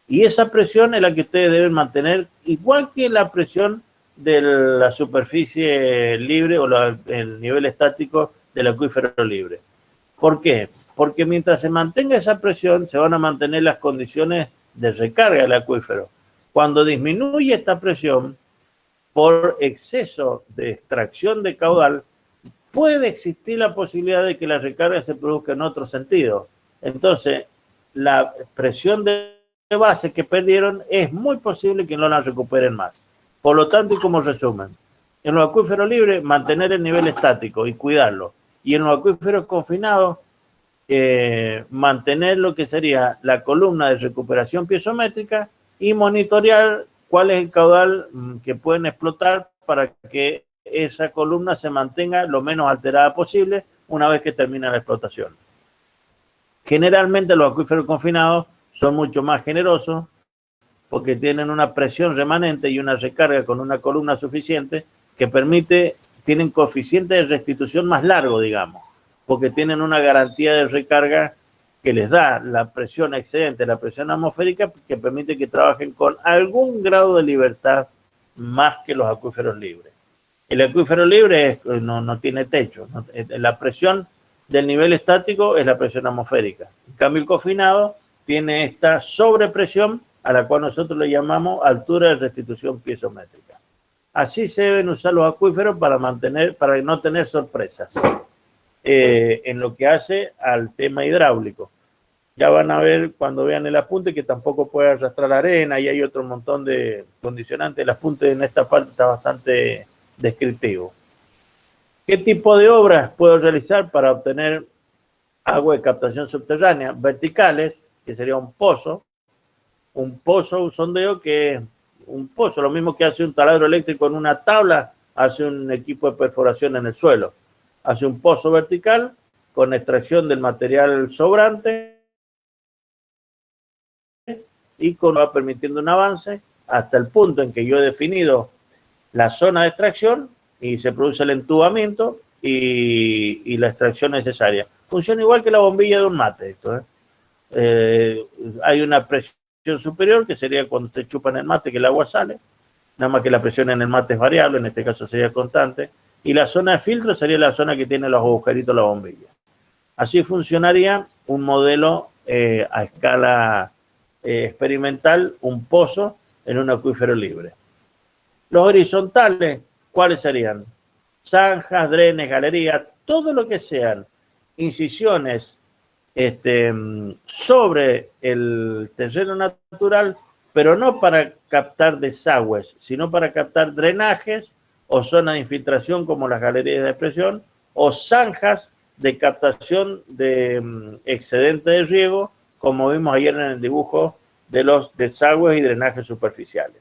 Y esa presión es la que ustedes deben mantener, igual que la presión de la superficie libre o el nivel estático del acuífero libre. ¿Por qué? Porque mientras se mantenga esa presión, se van a mantener las condiciones de recarga del acuífero. Cuando disminuye esta presión, por exceso de extracción de caudal, puede existir la posibilidad de que la recarga se produzca en otro sentido. Entonces, la presión de base que perdieron es muy posible que no la recuperen más. Por lo tanto, y como resumen, en los acuíferos libres, mantener el nivel estático y cuidarlo. Y en los acuíferos confinados, mantener lo que sería la columna de recuperación piezométrica y monitorear cuál es el caudal que pueden explotar para que esa columna se mantenga lo menos alterada posible una vez que termina la explotación. Generalmente los acuíferos confinados son mucho más generosos porque tienen una presión remanente y una recarga con una columna suficiente que tienen coeficiente de restitución más largo, digamos, porque tienen una garantía de recarga que les da la presión excedente, la presión atmosférica, que permite que trabajen con algún grado de libertad más que los acuíferos libres. El acuífero libre no tiene techo. La presión del nivel estático es la presión atmosférica. En cambio, el confinado tiene esta sobrepresión a la cual nosotros le llamamos altura de restitución piezométrica. Así se deben usar los acuíferos para no tener sorpresas en lo que hace al tema hidráulico. Ya van a ver cuando vean el apunte que tampoco puede arrastrar arena y hay otro montón de condicionantes. El apunte en esta parte está bastante descriptivo. ¿Qué tipo de obras puedo realizar para obtener agua de captación subterránea? Verticales, que sería un pozo, un sondeo que es un pozo, lo mismo que hace un taladro eléctrico en una tabla, hace un equipo de perforación en el suelo. Hace un pozo vertical con extracción del material sobrante y va permitiendo un avance hasta el punto en que yo he definido la zona de extracción y se produce el entubamiento y la extracción necesaria. Funciona igual que la bombilla de un mate esto, hay una presión superior, que sería cuando usted chupa en el mate, que el agua sale, nada más que la presión en el mate es variable, en este caso sería constante, y la zona de filtro sería la zona que tiene los agujeritos de la bombilla. Así funcionaría un modelo a escala experimental, un pozo en un acuífero libre. Los horizontales, ¿cuáles serían? Zanjas, drenes, galerías, todo lo que sean incisiones sobre el terreno natural, pero no para captar desagües, sino para captar drenajes o zonas de infiltración como las galerías de presión o zanjas de captación de excedente de riego, como vimos ayer en el dibujo de los desagües y drenajes superficiales.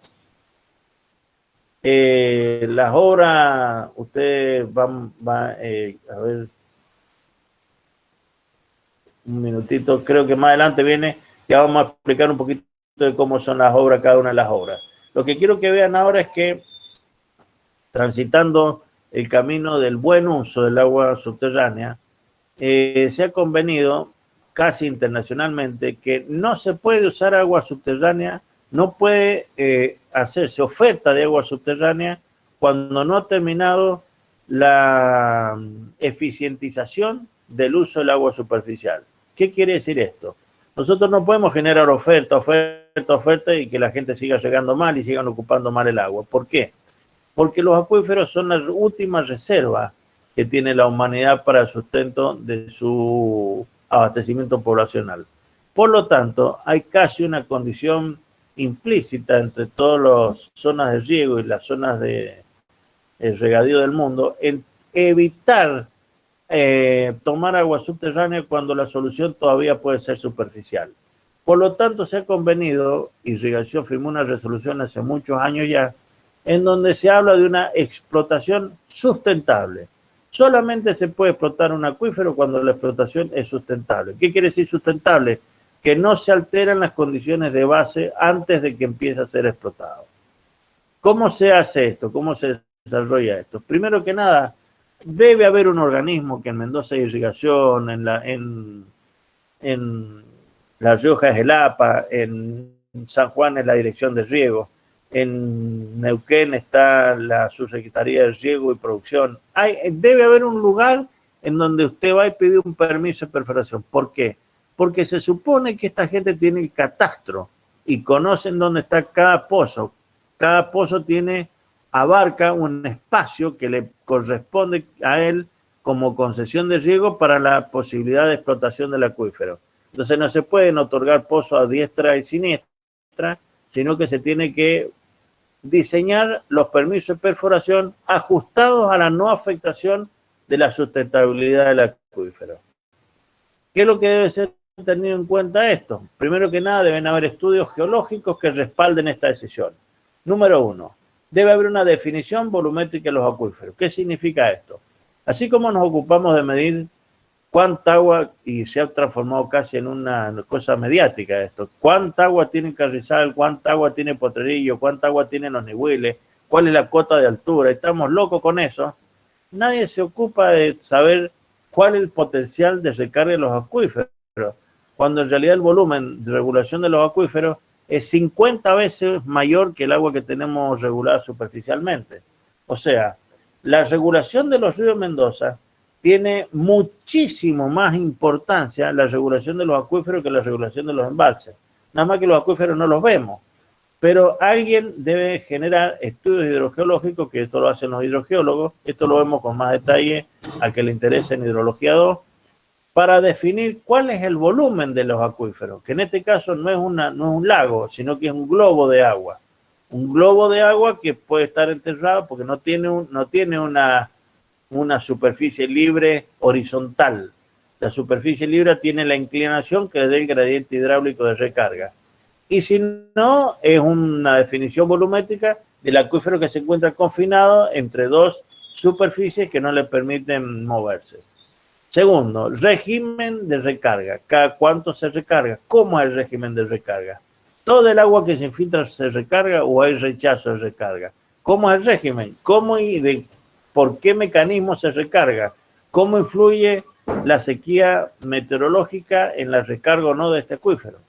Las obras, ustedes van a ver un minutito, creo que más adelante viene, ya vamos a explicar un poquito de cómo son las obras, cada una de las obras. Lo que quiero que vean ahora es que transitando el camino del buen uso del agua subterránea, se ha convenido casi internacionalmente que no se puede usar agua subterránea, no puede hacerse oferta de agua subterránea cuando no ha terminado la eficientización del uso del agua superficial. ¿Qué quiere decir esto? Nosotros no podemos generar oferta y que la gente siga llegando mal y sigan ocupando mal el agua. ¿Por qué? Porque los acuíferos son la última reserva que tiene la humanidad para el sustento de su abastecimiento poblacional. Por lo tanto, hay casi una condición implícita entre todas las zonas de riego y las zonas de regadío del mundo en evitar tomar agua subterránea cuando la solución todavía puede ser superficial. Por lo tanto, se ha convenido, Irrigación firmó una resolución hace muchos años ya, en donde se habla de una explotación sustentable. Solamente se puede explotar un acuífero cuando la explotación es sustentable. ¿Qué quiere decir sustentable? Que no se alteran las condiciones de base antes de que empiece a ser explotado. ¿Cómo se hace esto? ¿Cómo se desarrolla esto? Primero que nada, debe haber un organismo que en Mendoza hay irrigación, en La Rioja es el APA, en San Juan es la Dirección de Riego, en Neuquén está la Subsecretaría de Riego y Producción. Debe haber un lugar en donde usted va y pide un permiso de perforación. ¿Por qué? Porque se supone que esta gente tiene el catastro y conocen dónde está cada pozo. Cada pozo abarca un espacio que le corresponde a él como concesión de riego para la posibilidad de explotación del acuífero. Entonces no se pueden otorgar pozos a diestra y siniestra, sino que se tiene que diseñar los permisos de perforación ajustados a la no afectación de la sustentabilidad del acuífero. ¿Qué es lo que debe ser tenido en cuenta esto? Primero que nada, deben haber estudios geológicos que respalden esta decisión. Número 1. Debe haber una definición volumétrica de los acuíferos. ¿Qué significa esto? Así como nos ocupamos de medir cuánta agua, y se ha transformado casi en una cosa mediática esto, cuánta agua tiene Carrizal, cuánta agua tiene Potrerillo, cuánta agua tienen los Nihuiles, cuál es la cota de altura, estamos locos con eso. Nadie se ocupa de saber cuál es el potencial de recarga de los acuíferos, cuando en realidad el volumen de regulación de los acuíferos es 50 veces mayor que el agua que tenemos regulada superficialmente. O sea, la regulación de los ríos Mendoza tiene muchísimo más importancia la regulación de los acuíferos que la regulación de los embalses. Nada más que los acuíferos no los vemos. Pero alguien debe generar estudios hidrogeológicos, que esto lo hacen los hidrogeólogos, esto lo vemos con más detalle al que le interese en Hidrología 2, para definir cuál es el volumen de los acuíferos, que en este caso no es un lago, sino que es un globo de agua. Un globo de agua que puede estar enterrado porque no tiene una superficie libre horizontal. La superficie libre tiene la inclinación que es del gradiente hidráulico de recarga. Y si no, es una definición volumétrica del acuífero que se encuentra confinado entre dos superficies que no le permiten moverse. Segundo, régimen de recarga. ¿Cada cuánto se recarga? ¿Cómo es el régimen de recarga? ¿Todo el agua que se infiltra se recarga o hay rechazo de recarga? ¿Cómo es el régimen? ¿Cómo y por qué mecanismo se recarga? ¿Cómo influye la sequía meteorológica en la recarga o no de este acuífero?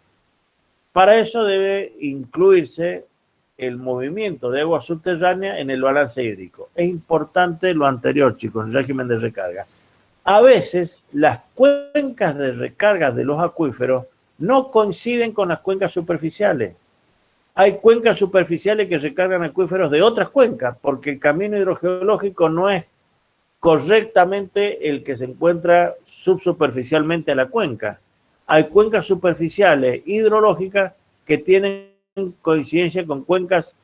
Para eso debe incluirse el movimiento de agua subterránea en el balance hídrico. Es importante lo anterior, chicos, el régimen de recarga. A veces las cuencas de recarga de los acuíferos no coinciden con las cuencas superficiales. Hay cuencas superficiales que recargan acuíferos de otras cuencas, porque el camino hidrogeológico no es correctamente el que se encuentra subsuperficialmente a la cuenca. Hay cuencas superficiales hidrológicas que tienen coincidencia con cuencas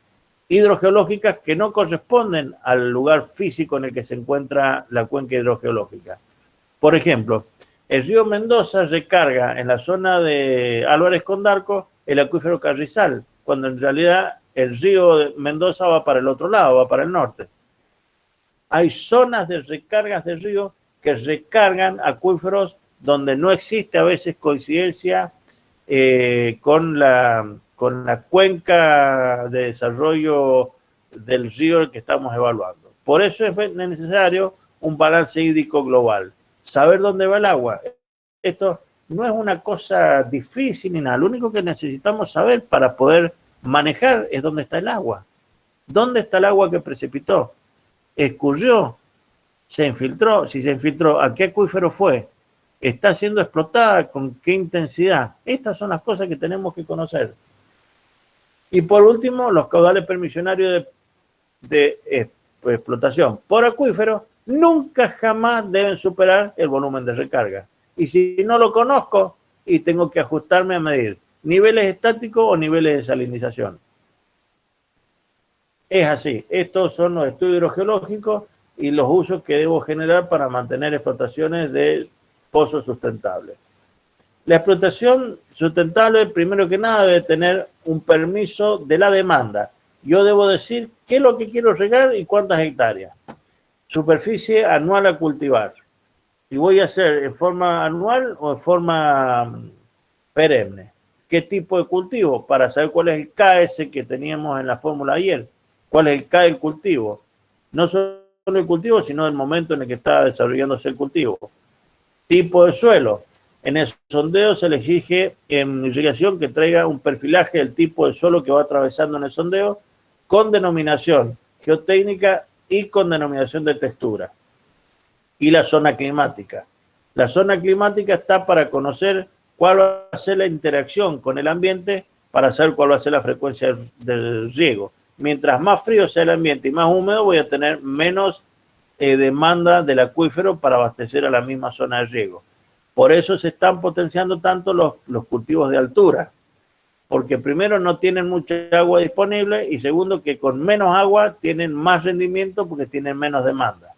hidrogeológicas que no corresponden al lugar físico en el que se encuentra la cuenca hidrogeológica. Por ejemplo, el río Mendoza recarga en la zona de Álvarez Condarco el acuífero Carrizal, cuando en realidad el río de Mendoza va para el otro lado, va para el norte. Hay zonas de recargas de río que recargan acuíferos donde no existe a veces coincidencia con la cuenca de desarrollo del río que estamos evaluando. Por eso es necesario un balance hídrico global. Saber dónde va el agua. Esto no es una cosa difícil ni nada. Lo único que necesitamos saber para poder manejar es dónde está el agua. ¿Dónde está el agua que precipitó? ¿Escurrió? ¿Se infiltró? Si se infiltró, ¿a qué acuífero fue? ¿Está siendo explotada? ¿Con qué intensidad? Estas son las cosas que tenemos que conocer. Y por último, los caudales permisionarios de explotación por acuífero nunca jamás deben superar el volumen de recarga. Y si no lo conozco y tengo que ajustarme a medir niveles estáticos o niveles de salinización. Es así. Estos son los estudios hidrogeológicos y los usos que debo generar para mantener explotaciones de pozos sustentables. La explotación sustentable, primero que nada, debe tener un permiso de la demanda. Yo debo decir qué es lo que quiero regar y cuántas hectáreas. Superficie anual a cultivar. Y voy a hacer en forma anual o en forma perenne. ¿Qué tipo de cultivo? Para saber cuál es el KS que teníamos en la fórmula ayer. ¿Cuál es el K del cultivo? No solo el cultivo, sino el momento en el que está desarrollándose el cultivo. Tipo de suelo. En el sondeo se le exige en irrigación que traiga un perfilaje del tipo de suelo que va atravesando en el sondeo con denominación geotécnica y con denominación de textura. Y la zona climática. La zona climática está para conocer cuál va a ser la interacción con el ambiente para saber cuál va a ser la frecuencia del riego. Mientras más frío sea el ambiente y más húmedo, voy a tener menos demanda del acuífero para abastecer a la misma zona de riego. Por eso se están potenciando tanto los cultivos de altura, porque primero no tienen mucha agua disponible y segundo que con menos agua tienen más rendimiento porque tienen menos demanda.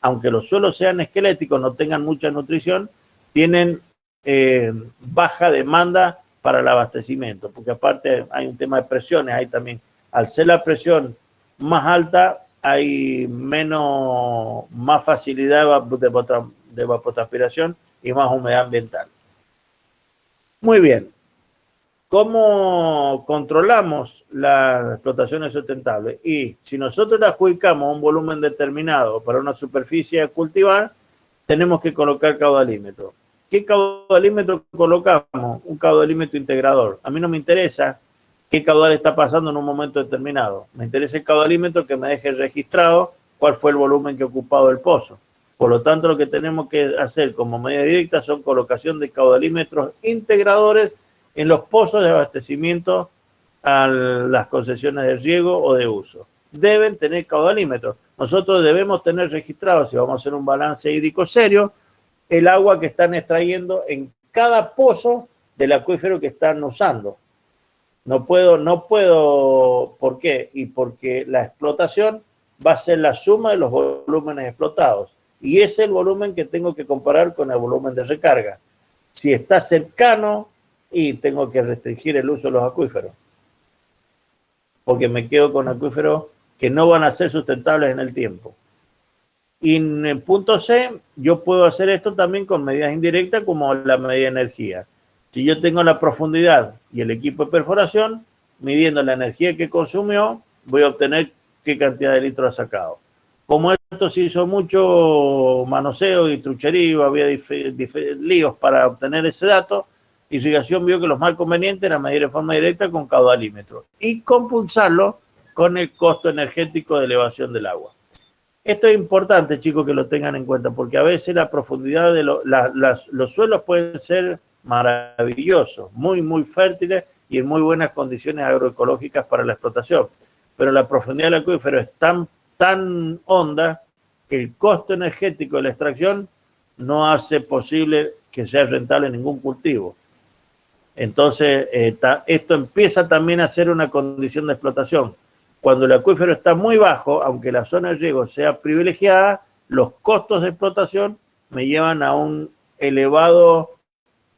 Aunque los suelos sean esqueléticos, no tengan mucha nutrición, tienen baja demanda para el abastecimiento, porque aparte hay un tema de presiones, hay también, al ser la presión más alta, hay más facilidad de evapotranspiración y más humedad ambiental. Muy bien. ¿Cómo controlamos las explotaciones sustentables? Y si nosotros le adjudicamos un volumen determinado para una superficie a cultivar, tenemos que colocar caudalímetro. ¿Qué caudalímetro colocamos? Un caudalímetro integrador. A mí no me interesa qué caudal está pasando en un momento determinado. Me interesa el caudalímetro que me deje registrado cuál fue el volumen que ha ocupado el pozo. Por lo tanto, lo que tenemos que hacer como medida directa son colocación de caudalímetros integradores en los pozos de abastecimiento a las concesiones de riego o de uso. Deben tener caudalímetros. Nosotros debemos tener registrado, si vamos a hacer un balance hídrico serio, el agua que están extrayendo en cada pozo del acuífero que están usando. No puedo, ¿por qué? Y porque la explotación va a ser la suma de los volúmenes explotados. Y ese es el volumen que tengo que comparar con el volumen de recarga. Si está cercano, y tengo que restringir el uso de los acuíferos. Porque me quedo con acuíferos que no van a ser sustentables en el tiempo. Y en el punto C, yo puedo hacer esto también con medidas indirectas como la medida de energía. Si yo tengo la profundidad y el equipo de perforación, midiendo la energía que consumió, voy a obtener qué cantidad de litros ha sacado. Como esto se hizo mucho manoseo y trucherío, había líos para obtener ese dato, Irrigación vio que lo más conveniente era medir de forma directa con caudalímetro y compulsarlo con el costo energético de elevación del agua. Esto es importante, chicos, que lo tengan en cuenta, porque a veces la profundidad de los suelos pueden ser maravillosos, muy fértiles y en muy buenas condiciones agroecológicas para la explotación. Pero la profundidad del acuífero es tan honda que el costo energético de la extracción no hace posible que sea rentable ningún cultivo. Entonces, esto empieza también a ser una condición de explotación. Cuando el acuífero está muy bajo, aunque la zona de riego sea privilegiada, los costos de explotación me llevan a un elevado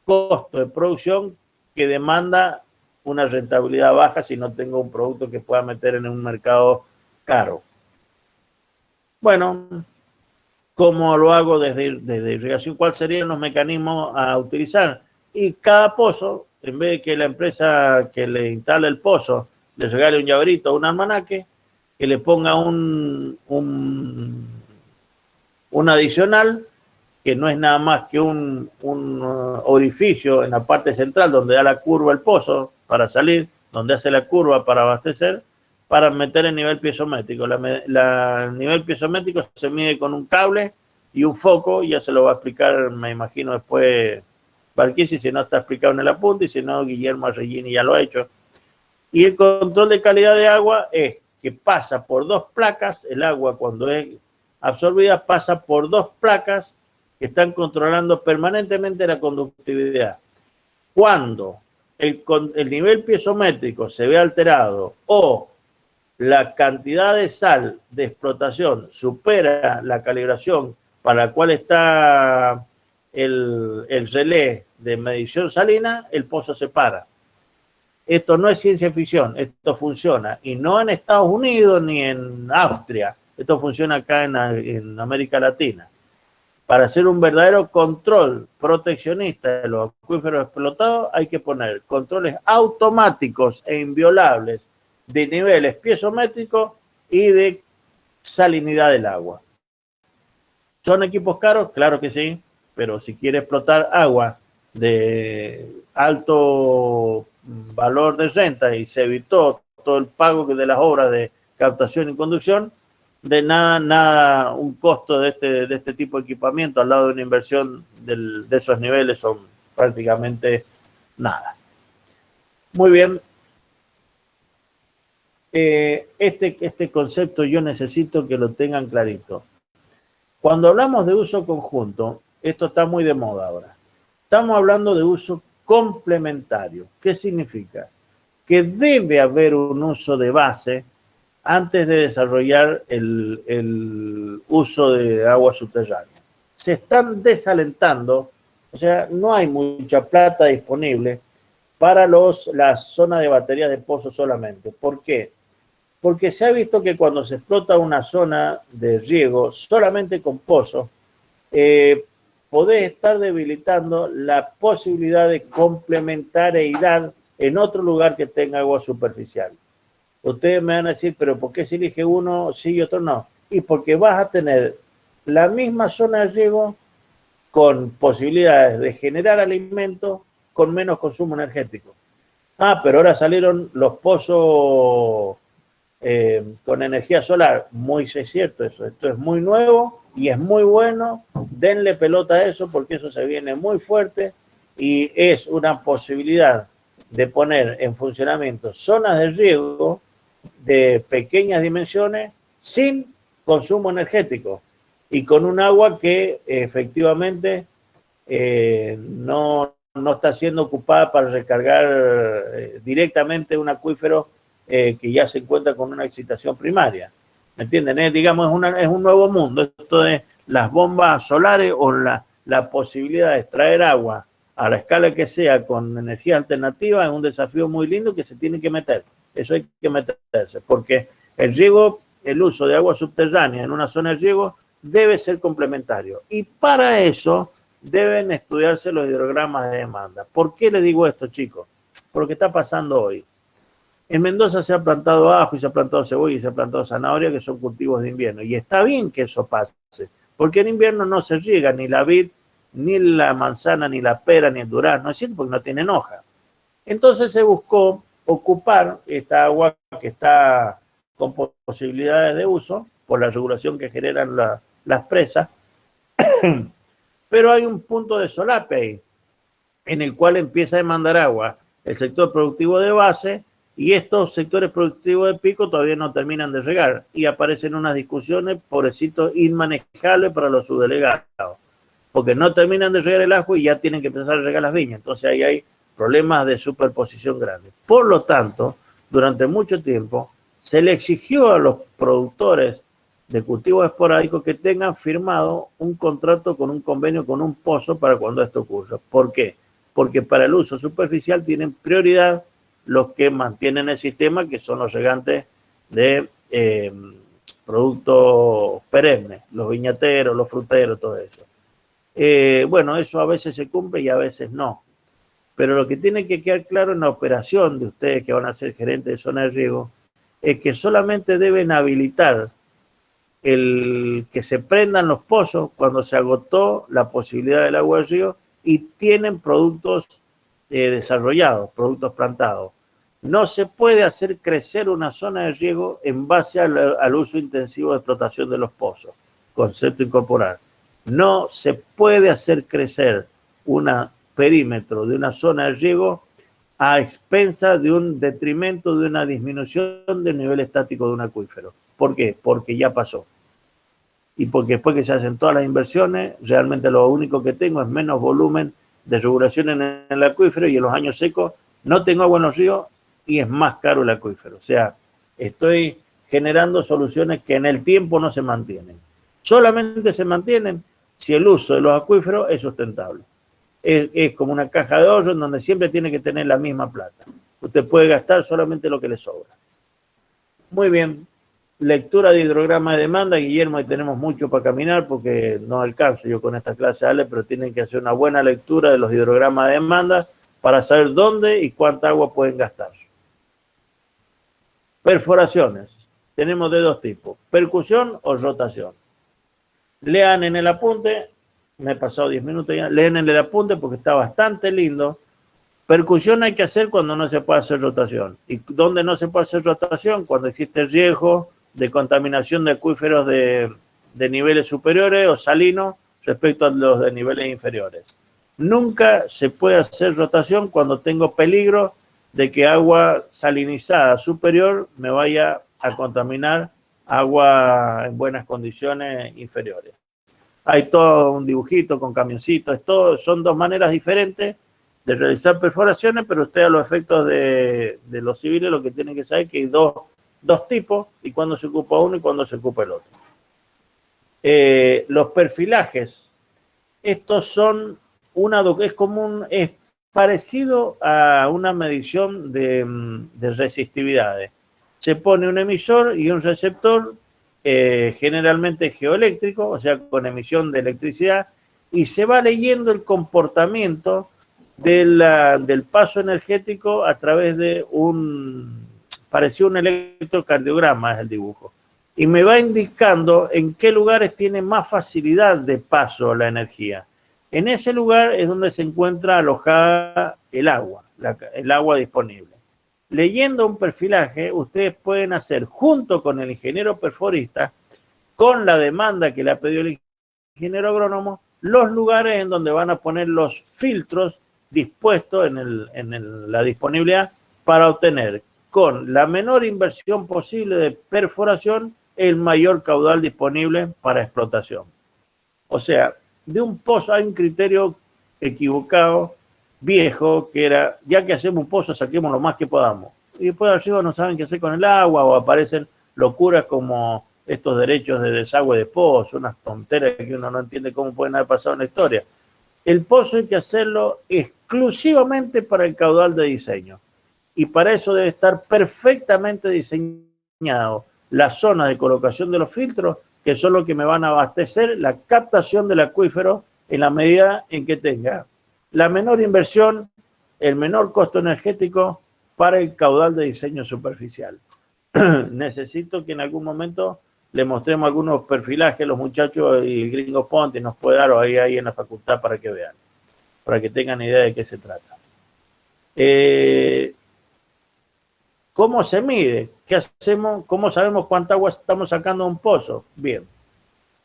costo de producción que demanda una rentabilidad baja si no tengo un producto que pueda meter en un mercado caro. Bueno, ¿cómo lo hago desde irrigación? ¿Cuáles serían los mecanismos a utilizar? Y cada pozo, en vez de que la empresa que le instale el pozo le regale un llaverito o un almanaque, que le ponga un adicional, que no es nada más que un orificio en la parte central donde da la curva el pozo para salir, donde hace la curva para abastecer, para meter el nivel piezométrico. El nivel piezométrico se mide con un cable y un foco, ya se lo va a explicar, me imagino, después Barquisi, si no está explicado en el apunte, y si no, Guillermo Arregini ya lo ha hecho. Y el control de calidad de agua es que pasa por dos placas, el agua cuando es absorbida pasa por dos placas que están controlando permanentemente la conductividad. Cuando el nivel piezométrico se ve alterado o la cantidad de sal de explotación supera la calibración para la cual está el relé de medición salina, el pozo se para. Esto no es ciencia ficción, esto funciona. Y no en Estados Unidos ni en Austria, esto funciona acá en América Latina. Para hacer un verdadero control proteccionista de los acuíferos explotados hay que poner controles automáticos e inviolables de niveles piezométricos y de salinidad del agua. ¿Son equipos caros? Claro que sí, pero si quiere explotar agua de alto valor de renta y se evitó todo el pago de las obras de captación y conducción, de nada, un costo de este tipo de equipamiento al lado de una inversión de esos niveles son prácticamente nada. Muy bien. Este concepto yo necesito que lo tengan clarito. Cuando hablamos de uso conjunto, esto está muy de moda ahora. Estamos hablando de uso complementario. ¿Qué significa? Que debe haber un uso de base antes de desarrollar el uso de agua subterránea. Se están desalentando, o sea, no hay mucha plata disponible para las zonas de baterías de pozo solamente. ¿Por qué? Porque se ha visto que cuando se explota una zona de riego solamente con pozo, podés estar debilitando la posibilidad de complementariedad en otro lugar que tenga agua superficial. Ustedes me van a decir, pero ¿por qué si elige uno sí y otro no? Y porque vas a tener la misma zona de riego con posibilidades de generar alimentos con menos consumo energético. Pero ahora salieron los pozos con energía solar. Muy es cierto eso. Esto es muy nuevo y es muy bueno. Denle pelota a eso porque eso se viene muy fuerte y es una posibilidad de poner en funcionamiento zonas de riego de pequeñas dimensiones sin consumo energético y con un agua que efectivamente no está siendo ocupada para recargar directamente un acuífero que ya se encuentra con una excitación primaria. ¿Me entienden? Digamos, es un nuevo mundo. Esto de las bombas solares o la posibilidad de extraer agua a la escala que sea con energía alternativa es un desafío muy lindo que se tiene que meter. Eso hay que meterse, porque el riego, el uso de agua subterránea en una zona de riego debe ser complementario. Y para eso deben estudiarse los hidrogramas de demanda. ¿Por qué le digo esto, chicos? Porque está pasando hoy. En Mendoza se ha plantado ajo y se ha plantado cebolla y se ha plantado zanahoria, que son cultivos de invierno. Y está bien que eso pase, porque en invierno no se riega ni la vid, ni la manzana, ni la pera, ni el durazno, es cierto, porque no tienen hoja. Entonces se buscó ocupar esta agua que está con posibilidades de uso, por la regulación que generan las presas, pero hay un punto de solape ahí, en el cual empieza a demandar agua el sector productivo de base, y estos sectores productivos de pico todavía no terminan de regar, y aparecen unas discusiones, pobrecitos, inmanejables para los subdelegados, porque no terminan de regar el ajo y ya tienen que empezar a regar las viñas. Entonces ahí hay problemas de superposición grandes. Por lo tanto, durante mucho tiempo se le exigió a los productores de cultivos esporádicos que tengan firmado un contrato con un convenio con un pozo para cuando esto ocurra. ¿Por qué? Porque para el uso superficial tienen prioridad los que mantienen el sistema, que son los regantes de productos perennes, los viñateros, los fruteros, todo eso. Bueno, eso a veces se cumple y a veces no. Pero lo que tiene que quedar claro en la operación de ustedes que van a ser gerentes de zona de riego es que solamente deben habilitar el que se prendan los pozos cuando se agotó la posibilidad del agua del río y tienen productos desarrollados, productos plantados. No se puede hacer crecer una zona de riego en base al uso intensivo de explotación de los pozos. Concepto incorporar. No se puede hacer crecer un perímetro de una zona de riego a expensa de un detrimento, de una disminución del nivel estático de un acuífero. ¿Por qué? Porque ya pasó. Y porque después que se hacen todas las inversiones, realmente lo único que tengo es menos volumen de regulación en el acuífero, y en los años secos no tengo agua en los ríos y es más caro el acuífero. O sea, estoy generando soluciones que en el tiempo no se mantienen. Solamente se mantienen si el uso de los acuíferos es sustentable. Es como una caja de ahorro en donde siempre tiene que tener la misma plata. Usted puede gastar solamente lo que le sobra. Muy bien. Lectura de hidrograma de demanda, Guillermo, y tenemos mucho para caminar porque no alcanzo yo con esta clase, Ale, pero tienen que hacer una buena lectura de los hidrogramas de demanda para saber dónde y cuánta agua pueden gastar. Perforaciones. Tenemos de dos tipos, percusión o rotación. Lean en el apunte, me he pasado 10 minutos ya, lean en el apunte porque está bastante lindo. Percusión hay que hacer cuando no se puede hacer rotación. ¿Y dónde no se puede hacer rotación? Cuando existe riesgo de contaminación de acuíferos de niveles superiores o salinos respecto a los de niveles inferiores. Nunca se puede hacer rotación cuando tengo peligro de que agua salinizada superior me vaya a contaminar agua en buenas condiciones inferiores. Hay todo un dibujito con camioncitos, son dos maneras diferentes de realizar perforaciones, pero usted a los efectos de los civiles lo que tiene que saber es que hay dos tipos y cuándo se ocupa uno y cuándo se ocupa el otro. Los perfilajes, estos son es parecido a una medición de resistividades. Se pone un emisor y un receptor, generalmente geoeléctrico, o sea, con emisión de electricidad, y se va leyendo el comportamiento del paso energético a través de pareció un electrocardiograma, es el dibujo, y me va indicando en qué lugares tiene más facilidad de paso la energía. En ese lugar es donde se encuentra alojada el agua disponible. Leyendo un perfilaje, ustedes pueden hacer junto con el ingeniero perforista, con la demanda que le ha pedido el ingeniero agrónomo, los lugares en donde van a poner los filtros dispuesto la disponibilidad para obtener con la menor inversión posible de perforación el mayor caudal disponible para explotación. O sea, de un pozo hay un criterio equivocado, viejo, que era, ya que hacemos un pozo, saquemos lo más que podamos. Y después arriba no saben qué hacer con el agua o aparecen locuras como estos derechos de desagüe de pozo, unas tonteras que uno no entiende cómo pueden haber pasado en la historia. El pozo hay que hacerlo exclusivamente para el caudal de diseño. Y para eso debe estar perfectamente diseñado la zona de colocación de los filtros, que son los que me van a abastecer la captación del acuífero en la medida en que tenga la menor inversión, el menor costo energético para el caudal de diseño superficial. Necesito que en algún momento le mostremos algunos perfilajes a los muchachos y el Gringo Ponte nos puede dar ahí en la facultad para que vean, para que tengan idea de qué se trata. ¿Cómo se mide? ¿Qué hacemos? ¿Cómo sabemos cuánta agua estamos sacando de un pozo? Bien.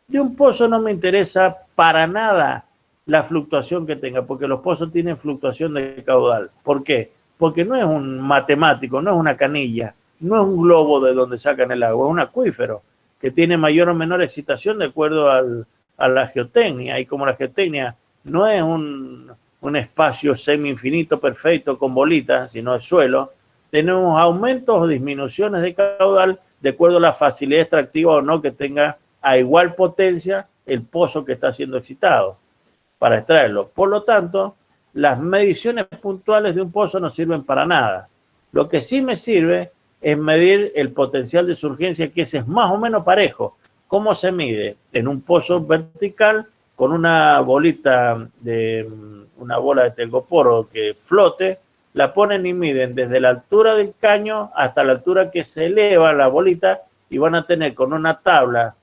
De un pozo no me interesa para nada la fluctuación que tenga, porque los pozos tienen fluctuación de caudal. ¿Por qué? Porque no es un matemático, no es una canilla, no es un globo de donde sacan el agua, es un acuífero que tiene mayor o menor excitación de acuerdo a la geotecnia. Y como la geotecnia no es un espacio semi-infinito perfecto con bolitas, sino es suelo, tenemos aumentos o disminuciones de caudal de acuerdo a la facilidad extractiva o no que tenga a igual potencia el pozo que está siendo excitado para extraerlo. Por lo tanto, las mediciones puntuales de un pozo no sirven para nada. Lo que sí me sirve es medir el potencial de surgencia, que ese es más o menos parejo. ¿Cómo se mide? En un pozo vertical con una bola de telgoporo que flote, la ponen y miden desde la altura del caño hasta la altura que se eleva la bolita y van a tener con una tabla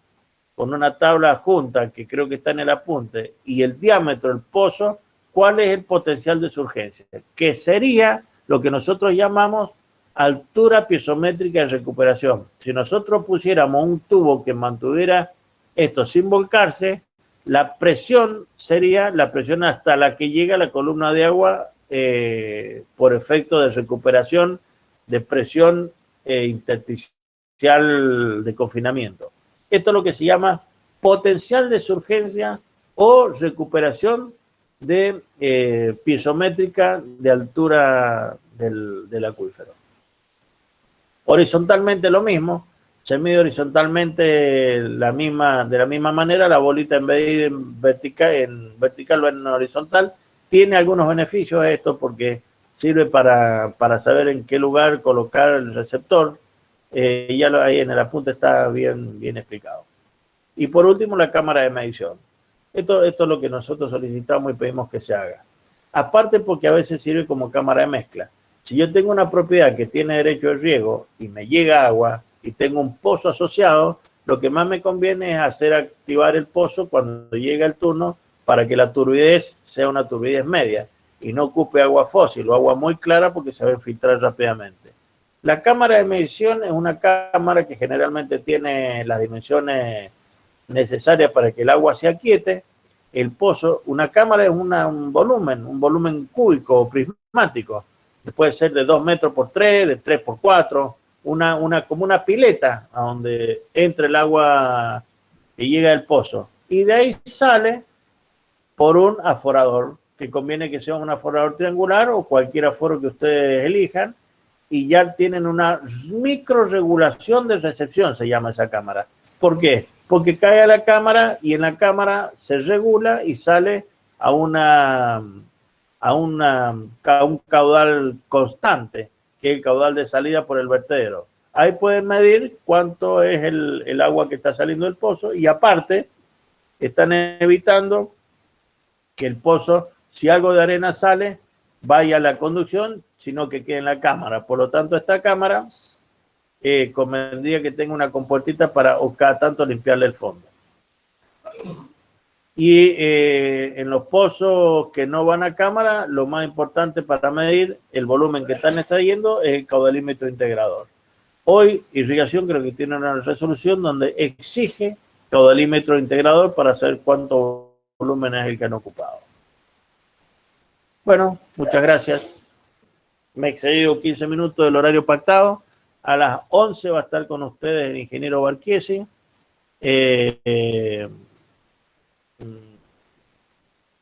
junta, que creo que está en el apunte, y el diámetro del pozo, cuál es el potencial de surgencia, que sería lo que nosotros llamamos altura piezométrica de recuperación. Si nosotros pusiéramos un tubo que mantuviera esto sin volcarse, la presión sería la presión hasta la que llega la columna de agua por efecto de recuperación de presión intersticial de confinamiento. Esto es lo que se llama potencial de surgencia o recuperación de piezométrica de altura del acuífero. Horizontalmente lo mismo, se mide horizontalmente de la misma manera, la bolita en vez de ir en vertical o en horizontal. Tiene algunos beneficios esto porque sirve para saber en qué lugar colocar el receptor. Ahí en el apunte está bien explicado. Y por último, la cámara de medición. Esto es lo que nosotros solicitamos y pedimos que se haga. Aparte porque a veces sirve como cámara de mezcla. Si yo tengo una propiedad que tiene derecho de riego y me llega agua y tengo un pozo asociado, lo que más me conviene es hacer activar el pozo cuando llega el turno para que la turbidez sea una turbidez media y no ocupe agua fósil o agua muy clara porque se va a infiltrar rápidamente. La cámara de medición es una cámara que generalmente tiene las dimensiones necesarias para que el agua se aquiete. El pozo, una cámara es un volumen cúbico o prismático. Puede ser de 2 metros por 3, de 3 por 4, como una pileta a donde entra el agua que llega del pozo. Y de ahí sale por un aforador, que conviene que sea un aforador triangular o cualquier aforo que ustedes elijan, y ya tienen una microregulación de recepción, se llama esa cámara. ¿Por qué? Porque cae a la cámara y en la cámara se regula y sale a un caudal constante, que es el caudal de salida por el vertedero. Ahí pueden medir cuánto es el agua que está saliendo del pozo y aparte están evitando que el pozo, si algo de arena sale, vaya a la conducción, sino que quede en la cámara. Por lo tanto, esta cámara convendría que tenga una compuertita para o cada tanto limpiarle el fondo. Y en los pozos que no van a cámara, lo más importante para medir el volumen que están extrayendo es el caudalímetro integrador. Hoy, Irrigación creo que tiene una resolución donde exige caudalímetro integrador para saber cuánto volumen es el que han ocupado. Bueno, muchas gracias. Me he excedido 15 minutos del horario pactado. A las 11 va a estar con ustedes el ingeniero Barchiesi.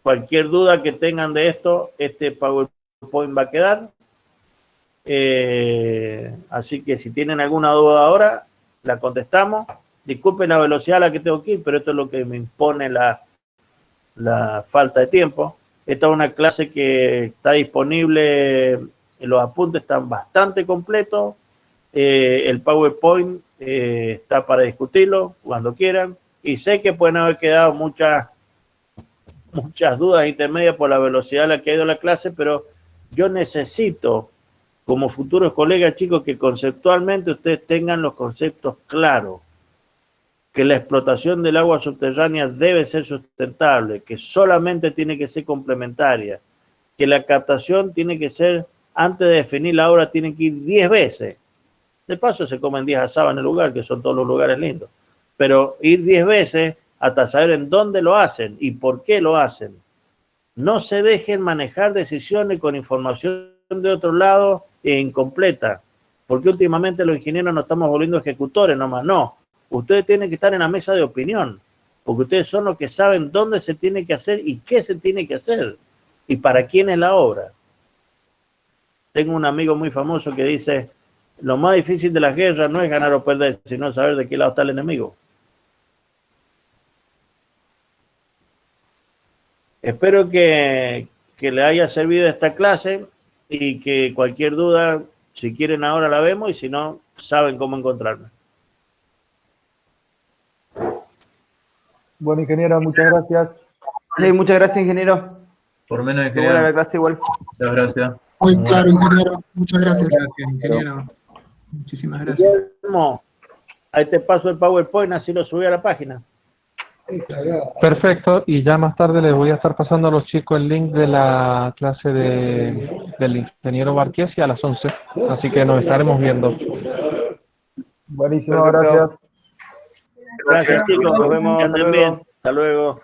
Cualquier duda que tengan de esto, este PowerPoint va a quedar. Así que si tienen alguna duda ahora, la contestamos. Disculpen la velocidad a la que tengo que ir, pero esto es lo que me impone la falta de tiempo. Esta es una clase que está disponible, los apuntes están bastante completos. El PowerPoint está para discutirlo cuando quieran. Y sé que pueden haber quedado muchas dudas intermedias por la velocidad a la que ha ido la clase, pero yo necesito, como futuros colegas, chicos, que conceptualmente ustedes tengan los conceptos claros, que la explotación del agua subterránea debe ser sustentable, que solamente tiene que ser complementaria, que la captación tiene que ser, antes de definir la obra, tiene que ir 10 veces. De paso se comen 10 asados en el lugar, que son todos los lugares lindos, pero ir 10 veces hasta saber en dónde lo hacen y por qué lo hacen. No se dejen manejar decisiones con información de otro lado e incompleta, porque últimamente los ingenieros no estamos volviendo ejecutores nomás, no. Ustedes tienen que estar en la mesa de opinión, porque ustedes son los que saben dónde se tiene que hacer y qué se tiene que hacer y para quién es la obra. Tengo un amigo muy famoso que dice, lo más difícil de las guerras no es ganar o perder, sino saber de qué lado está el enemigo. Espero que le haya servido esta clase y que cualquier duda, si quieren ahora la vemos y si no, saben cómo encontrarme. Bueno, ingeniero, muchas gracias. Sí, muchas gracias, ingeniero. Por menos, Qué buena la ingeniero. clase igual. Muchas gracias. Muy claro, ingeniero. Muchas gracias. Gracias, ingeniero. Muchísimas gracias. Guillermo, ahí te paso el PowerPoint, así lo subí a la página. Perfecto, y ya más tarde les voy a estar pasando a los chicos el link de la clase del ingeniero Barchiesi a las 11, así que nos estaremos viendo. Buenísimo, Perfecto. gracias. Gracias, chicos. Nos vemos. Que Hasta anden luego. bien. Hasta luego.